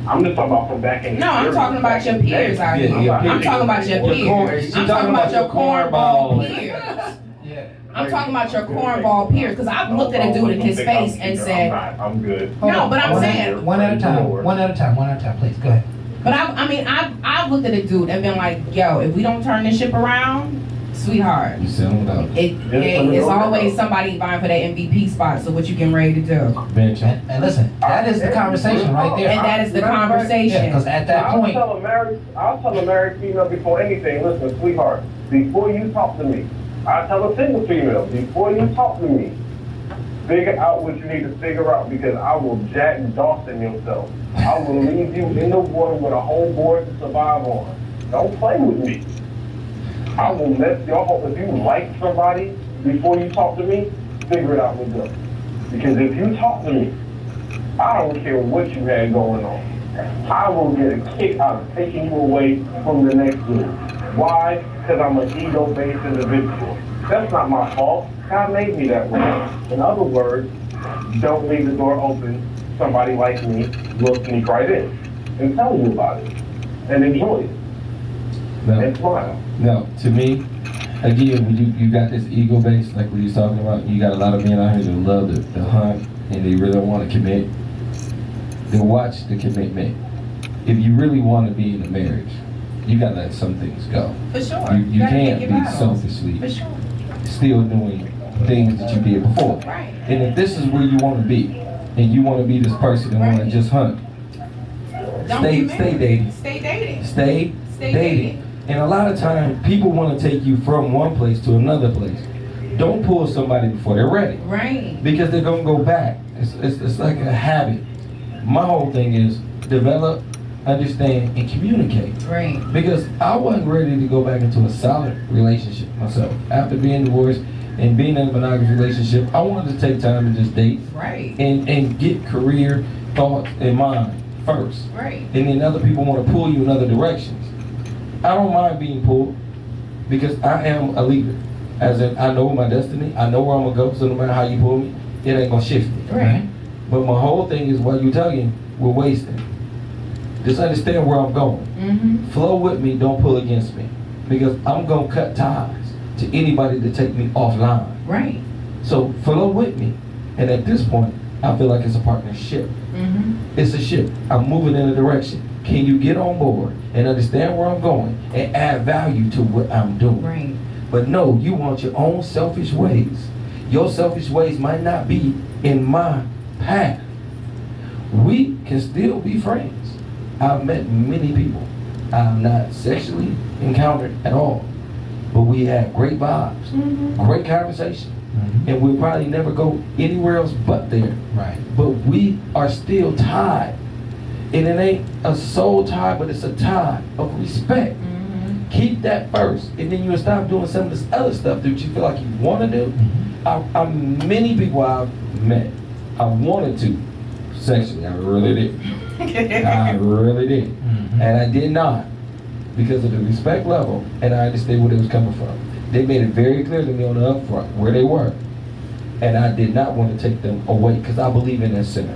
I'm just talking about from back in the No, I'm talking about your peers out here. I'm talking about your peers. I'm talking about your cornball peers. Yeah. I'm talking about your cornball peers because I've looked at a dude in his face and said, I'm good. No, but I'm saying. One at a time, please, go ahead. But I've looked at a dude and been like, yo, if we don't turn this ship around, Sweetheart, You sell them without it's always somebody vying for that MVP spot. So what you getting ready to do? bench them. And listen, that is the conversation right there. And that is the Yeah, conversation. because at that I'll point, tell a married female before anything, listen, sweetheart, before you talk to me, I tell a single female, before you talk to me, figure out what you need to figure out, because I will Jack Dawson yourself. I will leave you in the water with a whole board to survive on. Don't play with me. I will mess your whole, if you like somebody before you talk to me, figure it out with them. Because if you talk to me, I don't care what you had going on. I will get a kick out of taking you away from the next dude. Why? Because I'm an ego-based individual. That's not my fault. God made me that way. In other words, don't leave the door open. Somebody like me will sneak right in and tell you about it and enjoy it and smile. No, to me, again, when you got this ego base, like what you're talking about, you got a lot of men out here that love the hunt and they really want to commit. Then watch the commitment. If you really want to be in a marriage, you got to let some things go. For sure. You gotta can't pick be your battles. selfishly For sure. still doing things that you did before. Right. And if this is where you want to be, and you want to be this person that want to Right. just hunt, Don't stay be married. dating. Stay dating. Stay Stay dating. dating. And a lot of times, people want to take you from one place to another place. Don't pull somebody before they're ready, Right. because they're gonna go back. It's like a habit. My whole thing is develop, understand, and communicate. Right. Because I wasn't ready to go back into a solid relationship myself. After being divorced and being in a monogamous relationship, I wanted to take time and just date Right. and get career thoughts in mind first. Right. And then other people want to pull you in other directions. I don't mind being pulled because I am a leader. As in, I know my destiny. I know where I'm going to go. So no matter how you pull me, it ain't going to shift me. Right. But my whole thing is while you're tugging, we're wasting. Just understand where I'm going. Mm-hmm. Flow with me, don't pull against me. Because I'm going to cut ties to anybody to take me offline. Right. So flow with me. And at this point, I feel like it's a partnership. Mm-hmm. It's a ship. I'm moving in a direction. Can you get on board and understand where I'm going and add value to what I'm doing? Right. But no, you want your own selfish ways. Your selfish ways might not be in my path. We can still be friends. I've met many people I've not sexually encountered at all. But we had great vibes, Mm-hmm. great conversation. Mhm. And we'll probably never go anywhere else but there. right. But we are still tied. And it ain't a soul tie, but it's a tie of respect. Mm-hmm. Keep that first. And then you'll stop doing some of this other stuff that you feel like you want to do. Many people I've met, I wanted to sexually. I really did. I really did. Mhm. And I did not because of the respect level. And I understood where they was coming from. They made it very clear to me on the upfront where they were. And I did not want to take them away because I believe in that center.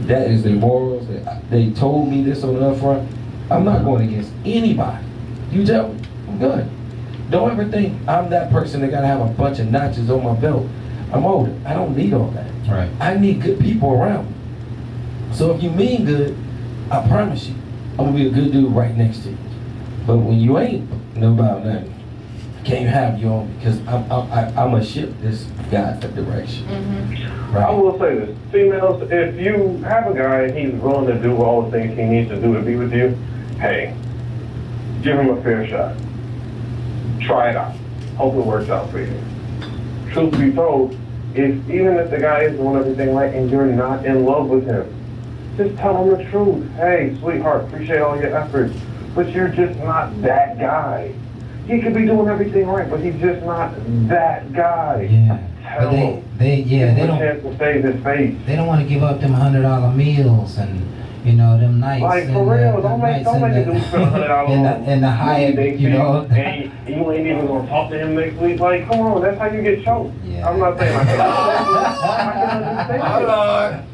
That is their morals. They told me this on the upfront. I'm not going against anybody. You tell me, I'm good. Don't ever think I'm that person that got to have a bunch of notches on my belt. I'm older. I don't need all that. Right. I need good people around me. So if you mean good, I promise you, I'm going to be a good dude right next to you. But when you ain't know about nothing, can't have you on because I'm going to ship this guy a direction. Mm-hmm. I will say this, females, if you have a guy and he's willing to do all the things he needs to do to be with you, hey, give him a fair shot. Try it out. Hope it works out for you. Truth be told, even if the guy is doing everything right and you're not in love with him, just tell him the truth. Hey, sweetheart, appreciate all your efforts, but you're just not that guy. He could be doing everything right, but he's just not that guy. Yeah. Tell But him. they Give him a don't chance to save his face. they don't want to give up them $100 meals and them nights. Like, for and real, the don't make nights a and dude spend $100 and the Hyatt, and you ain't even gonna talk to him next week. Like, come on, that's how you get choked. Yeah. I'm not saying I can understand it.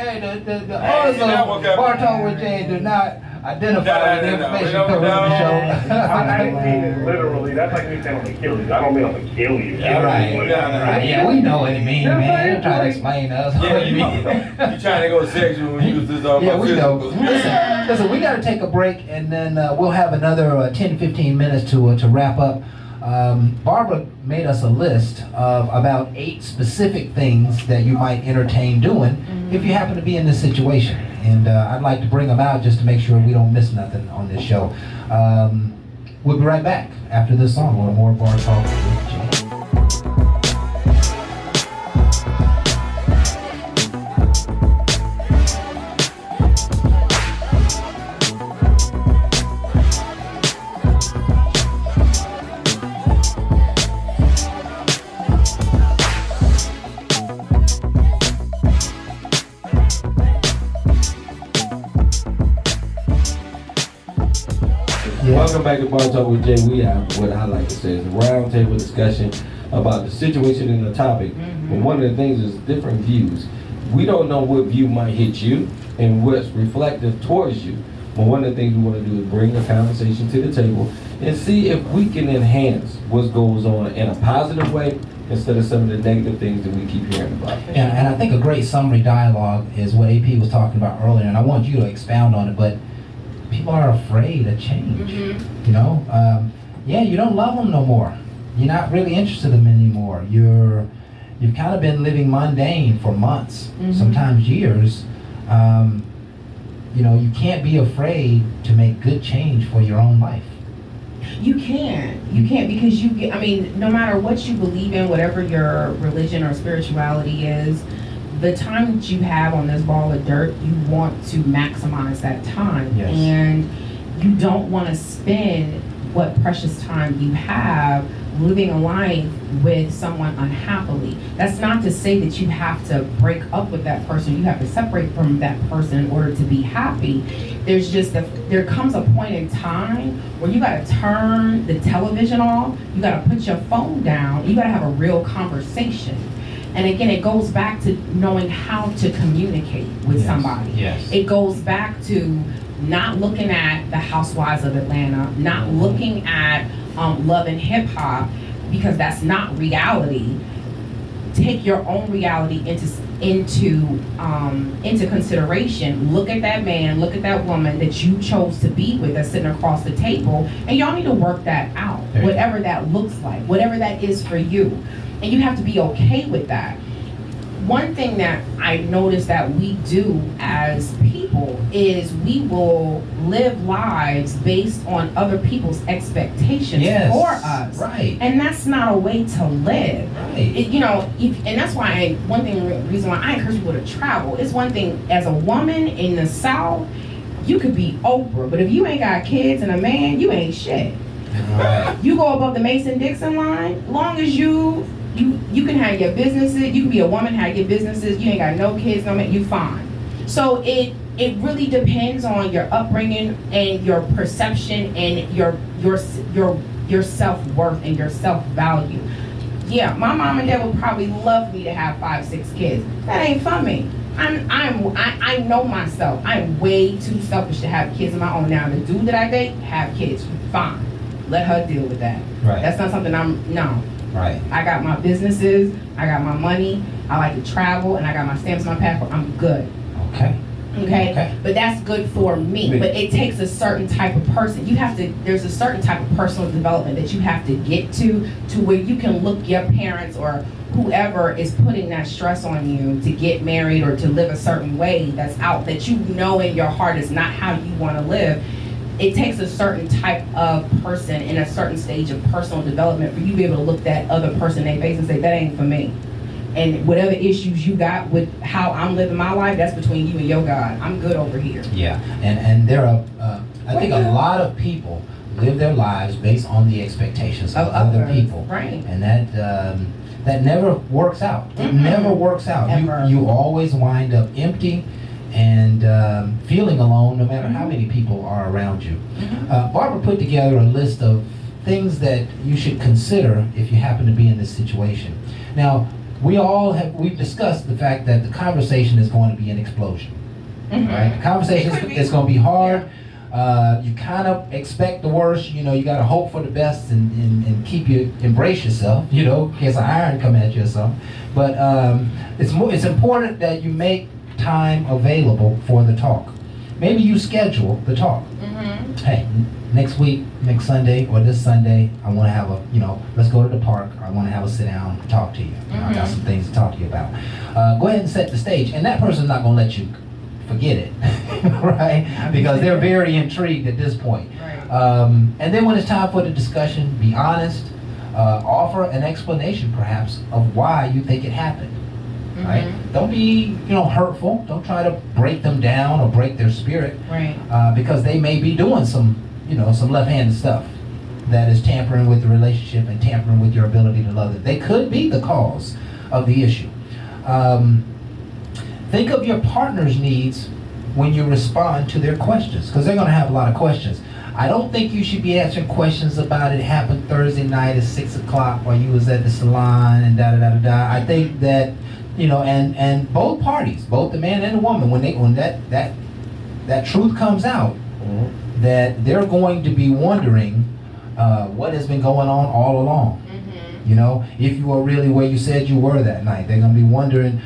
Hey, the owners of Bartone with Jay do not Identify with the information comes on the show. I didn't mean it literally. That's like me saying I'm gonna kill you. I don't mean I'm gonna kill you. Right. Yeah, we know what it means, man. You're trying to explain to us what it means. You trying to go sexual when you was just on Yeah, my we know. physical. Listen, we got to take a break, and then we'll have another 10, 15 minutes to wrap up. Barbara made us a list of about 8 specific things that you might entertain doing if you happen to be in this situation. And I'd like to bring them out just to make sure we don't miss nothing on this show. We'll be right back after this song with more Bar Talk with Jay. Welcome back to Bar Talk with Jay. We have what I like to say is a roundtable discussion about the situation and the topic. But one of the things is different views. We don't know what view might hit you and what's reflective towards you. But one of the things we want to do is bring a conversation to the table and see if we can enhance what goes on in a positive way instead of some of the negative things that we keep hearing about. And I think a great summary dialogue is what AP was talking about earlier, and I want you to expound on it, but people are afraid of change. You know, yeah, you don't love them no more. You're not really interested in them anymore. You've kind of been living mundane for months, sometimes years. You know, you can't be afraid to make good change for your own life. You can't because I mean, no matter what you believe in, whatever your religion or spirituality is, the time that you have on this ball of dirt, you want to maximize that time. Yes. And you don't want to spend what precious time you have living a life with someone unhappily. That's not to say that you have to break up with that person. You have to separate from that person in order to be happy. There's just there comes a point in time where you got to turn the television off. You got to put your phone down. You got to have a real conversation. And again, it goes back to knowing how to communicate with somebody. Yes. It goes back to not looking at the Housewives of Atlanta, not looking at Love and Hip Hop, because that's not reality. Take your own reality into consideration. Look at that man, look at that woman that you chose to be with that's sitting across the table, and y'all need to work that out, whatever that looks like, whatever that is for you. And you have to be okay with that. One thing that I noticed that we do as people is we will live lives based on other people's expectations for us. Right. And that's not a way to live. Right. You know, and that's why reason why I encourage people to travel. It's one thing as a woman in the South, you could be Oprah, but if you ain't got kids and a man, you ain't shit. Right. You go above the Mason-Dixon line, long as you can have your businesses, you can be a woman, have your businesses, you ain't got no kids, no man, you fine. So it really depends on your upbringing and your perception and your self-worth and your self-value. Yeah, my mom and dad would probably love me to have 5, 6 kids. That ain't for me. I know myself. I'm way too selfish to have kids of my own. Now the dude that I date, have kids, fine. Let her deal with that. Right. That's not something no. Right. I got my businesses, I got my money, I like to travel, and I got my stamps on my passport. I'm good. Okay? But that's good for me. But it takes a certain type of person. There's a certain type of personal development that you have to get to where you can look your parents or whoever is putting that stress on you to get married or to live a certain way that's out, that you know in your heart is not how you want to live. It takes a certain type of person in a certain stage of personal development for you to be able to look that other person in their face and say, that ain't for me. And whatever issues you got with how I'm living my life, that's between you and your God. I'm good over here. Yeah, and there are, I think a lot of people live their lives based on the expectations of other people. Right. And that never works out. It never works out. Ever. You always wind up empty and feeling alone no matter how many people are around you. Barbara put together a list of things that you should consider if you happen to be in this situation. Now, we've discussed the fact that the conversation is going to be an explosion. Right? The conversation is going to be hard. You kind of expect the worst. You know, you got to hope for the best and embrace yourself. You know, in case an iron come at you or something. But it's important that you make time available for the talk. Maybe you schedule the talk. Hey, next week, next Sunday, or this Sunday, I want to have let's go to the park. I want to have a sit down and talk to you. I got some things to talk to you about. Go ahead and set the stage. And that person's not going to let you forget it, right? Because they're very intrigued at this point. And then when it's time for the discussion, be honest. Offer an explanation, perhaps, of why you think it happened. Right? Don't be, hurtful. Don't try to break them down or break their spirit. Right. Because they may be doing some left-handed stuff that is tampering with the relationship and tampering with your ability to love them. They could be the cause of the issue. Think of your partner's needs when you respond to their questions, because they're going to have a lot of questions. I don't think you should be answering questions about it happened Thursday night at 6 o'clock while you was at the salon and da-da-da-da-da. I think that, and both parties, both the man and the woman, when that truth comes out, that they're going to be wondering what has been going on all along. If you were really where you said you were that night, they're going to be wondering,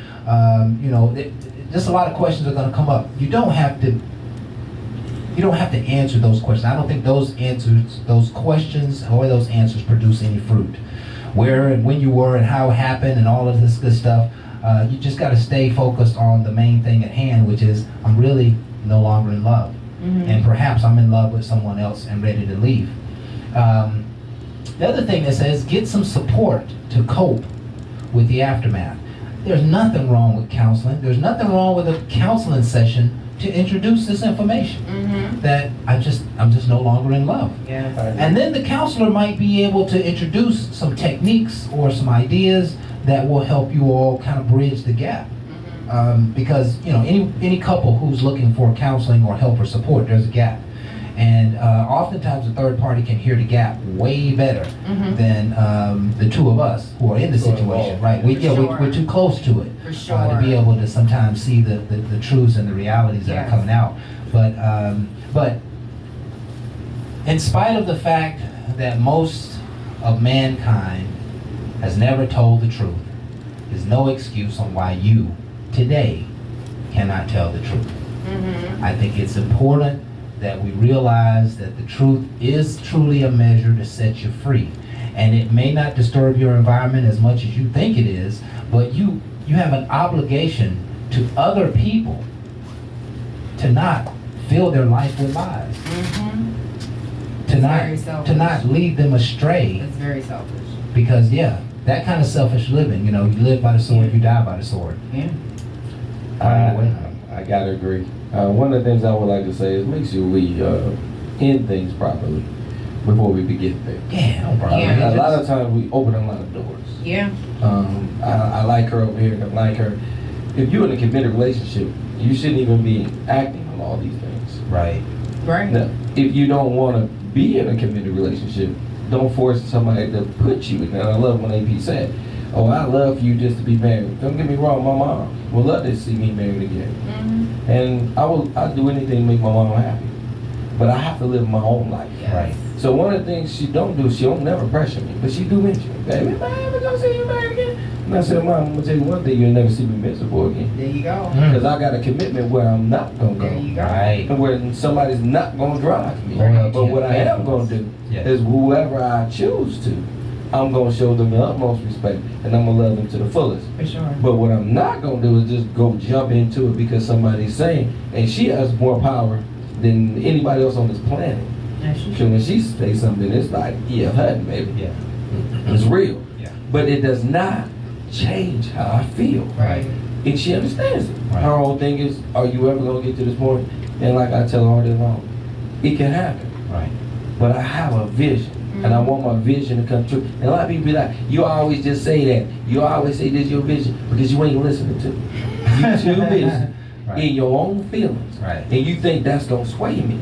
just a lot of questions are going to come up. You don't have to answer those questions. I don't think those questions or those answers produce any fruit. Where and when you were and how it happened and all of this good stuff, you just got to stay focused on the main thing at hand, which is I'm really no longer in love. And perhaps I'm in love with someone else and ready to leave. The other thing that says, get some support to cope with the aftermath. There's nothing wrong with counseling. There's nothing wrong with a counseling session to introduce this information that I'm just no longer in love. Yes. And then the counselor might be able to introduce some techniques or some ideas that will help you all kind of bridge the gap. Because any couple who's looking for counseling or help or support, there's a gap. And oftentimes the third party can hear the gap way better than the two of us who are in the situation, right? We're too close to it to be able to sometimes see the truths and the realities that are coming out. But in spite of the fact that most of mankind has never told the truth, there's no excuse on why you today cannot tell the truth. I think it's important that we realize that the truth is truly a measure to set you free. And it may not disturb your environment as much as you think it is, but you have an obligation to other people to not fill their life with lies. To not lead them astray. It's very selfish. Because that kind of selfish living, you live by the sword, you die by the sword. I gotta agree. One of the things I would like to say is make sure we end things properly before we begin there. No problem. A lot of times we open a lot of doors. I like her over here, I like her. If you're in a committed relationship, you shouldn't even be acting on all these things. Right. Now, if you don't want to be in a committed relationship, don't force somebody to put you in. And I love when AP said, "Oh, I love you just to be married." Don't get me wrong, my mom would love to see me married again. And I'd do anything to make my mom happy. But I have to live my own life. Right. So one of the things she don't do, she don't never pressure me, but she do mention me. Baby, man, we're gonna see you married again. And I said, Mom, I'm gonna tell you one thing, you'll never see me miserable again. There you go. Because I got a commitment where I'm not gonna go. There you go. Right. And where somebody's not gonna drive me. Right. But what I am gonna do is whoever I choose to, I'm gonna show them the utmost respect and I'm gonna love them to the fullest. For sure. But what I'm not gonna do is just go jump into it because somebody's saying, and she has more power than anybody else on this planet. So when she says something, it's like, hun, baby. It's real. But it does not change how I feel. Right. And she understands it. Right. Her whole thing is, are you ever gonna get to this point? And like I tell her all day long, it can happen. Right. But I have a vision. And I want my vision to come true. And a lot of people be like, you always just say that. You always say this is your vision because you ain't listening to me. You too busy in your own feelings. Right. And you think that's gonna sway me.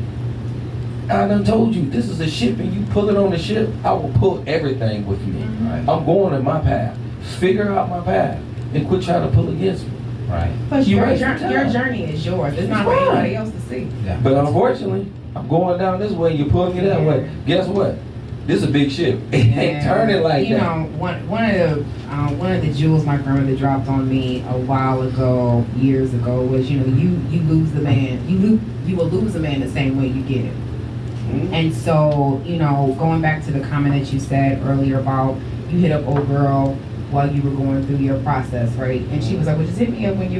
I done told you, this is a ship and you pull it on the ship, I will pull everything with me. Right. I'm going in my path. Figure out my path and quit trying to pull against me. Right. Plus, You your waste your time. journey is yours. It's not for Right. anybody else to see. Yeah. But unfortunately, I'm going down this way, you're pulling me that way. Guess what? This is a big ship. It ain't turning like you that. know, one of the jewels my grandmother dropped on me a while ago, years ago, was you lose the man, you will lose a man the same way you get him. Mhm. And so, going back to the comment that you said earlier about you hit up old girl while you were going through your process, right? And she was like, well, just hit me up when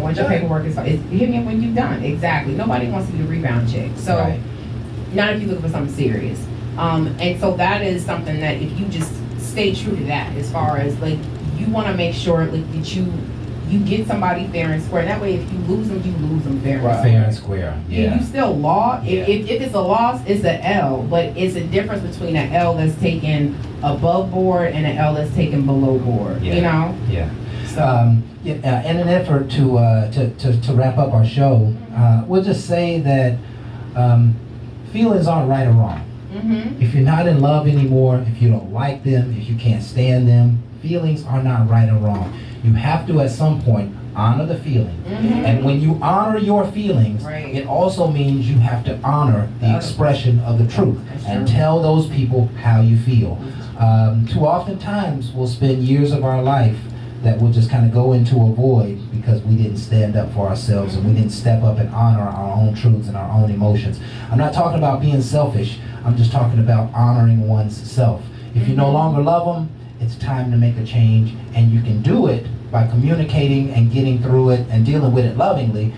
once your paperwork is hit me up when you're done. Exactly. Nobody wants to be a rebound chick. So, Right. not if you're looking for something serious. And so that is something that if you just stay true to that, as far as like, you want to make sure like that you get somebody fair and square. That way, if you lose them fair and Right. square. Fair and square. Yeah. You still lost. Yeah. If it's a loss, it's an L. But it's a difference between an L that's taken above board and an L that's taken below board. Yeah. You know. Yeah. So. In an effort to wrap up our show, we'll just say that feelings aren't right or wrong. Mm-hmm. If you're not in love anymore, if you don't like them, if you can't stand them, feelings are not right or wrong. You have to, at some point, honor the feeling. Mhm. And when you honor your feelings, Right. it also means you have to honor the expression of the truth That's and true. tell those people how you feel. Too often times, we'll spend years of our life that we'll just kind of go into a void because we didn't stand up for ourselves and we didn't step up and honor our own truths and our own emotions. I'm not talking about being selfish. I'm just talking about honoring one's self. If you no longer love them, it's time to make a change, and you can do it by communicating and getting through it and dealing with it lovingly.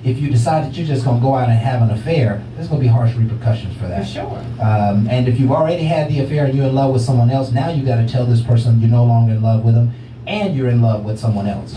If you decide that you're just going to go out and have an affair, there's going to be harsh repercussions for that. For sure. And if you've already had the affair and you're in love with someone else, now you got to tell this person you're no longer in love with them, and you're in love with someone else,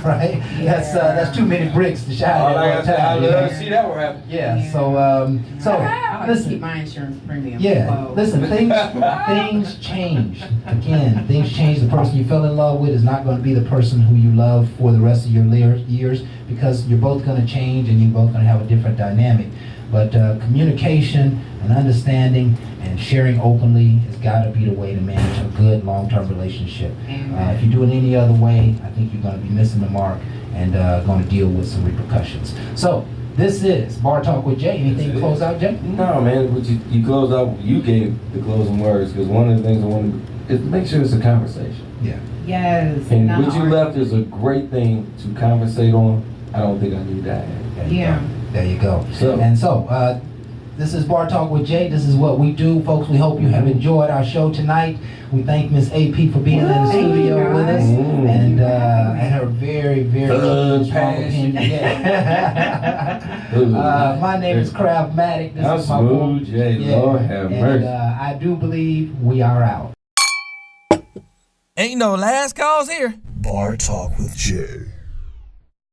right? Yeah. That's too many bricks to shine All at I one gotta say, I time. you love know? to see that one happen. Yeah. Yeah. So I like to listen. keep my insurance premium Yeah, low. listen, things change. Again, things change. The person you fell in love with is not going to be the person who you love for the rest of your years, because you're both going to change and you're both going to have a different dynamic. But communication and understanding and sharing openly has got to be the way to manage a good long-term relationship. If you do it any other way, I think you're going to be missing the mark and going to deal with some repercussions. So, this is Bar Talk with Jay. Anything to close out, Jay? No, man. But you close out. You gave the closing words because one of the things I want to is make sure it's a conversation. Yeah. Yes. And not what you argue. left is a great thing to conversate on. I don't think I need that. There you Yeah. go. There you go. So- This is Bar Talk with Jay. This is what we do, folks. We hope you have enjoyed our show tonight. We thank Miss AP for being in the Thank you, studio with us, guys. and her very, very Thug strong passion. opinion. Yeah. My name is Craftmatic. This I'm is my Smooth J. Lord have and, mercy. I do believe we are out. Ain't no last calls here. Bar Talk with Jay.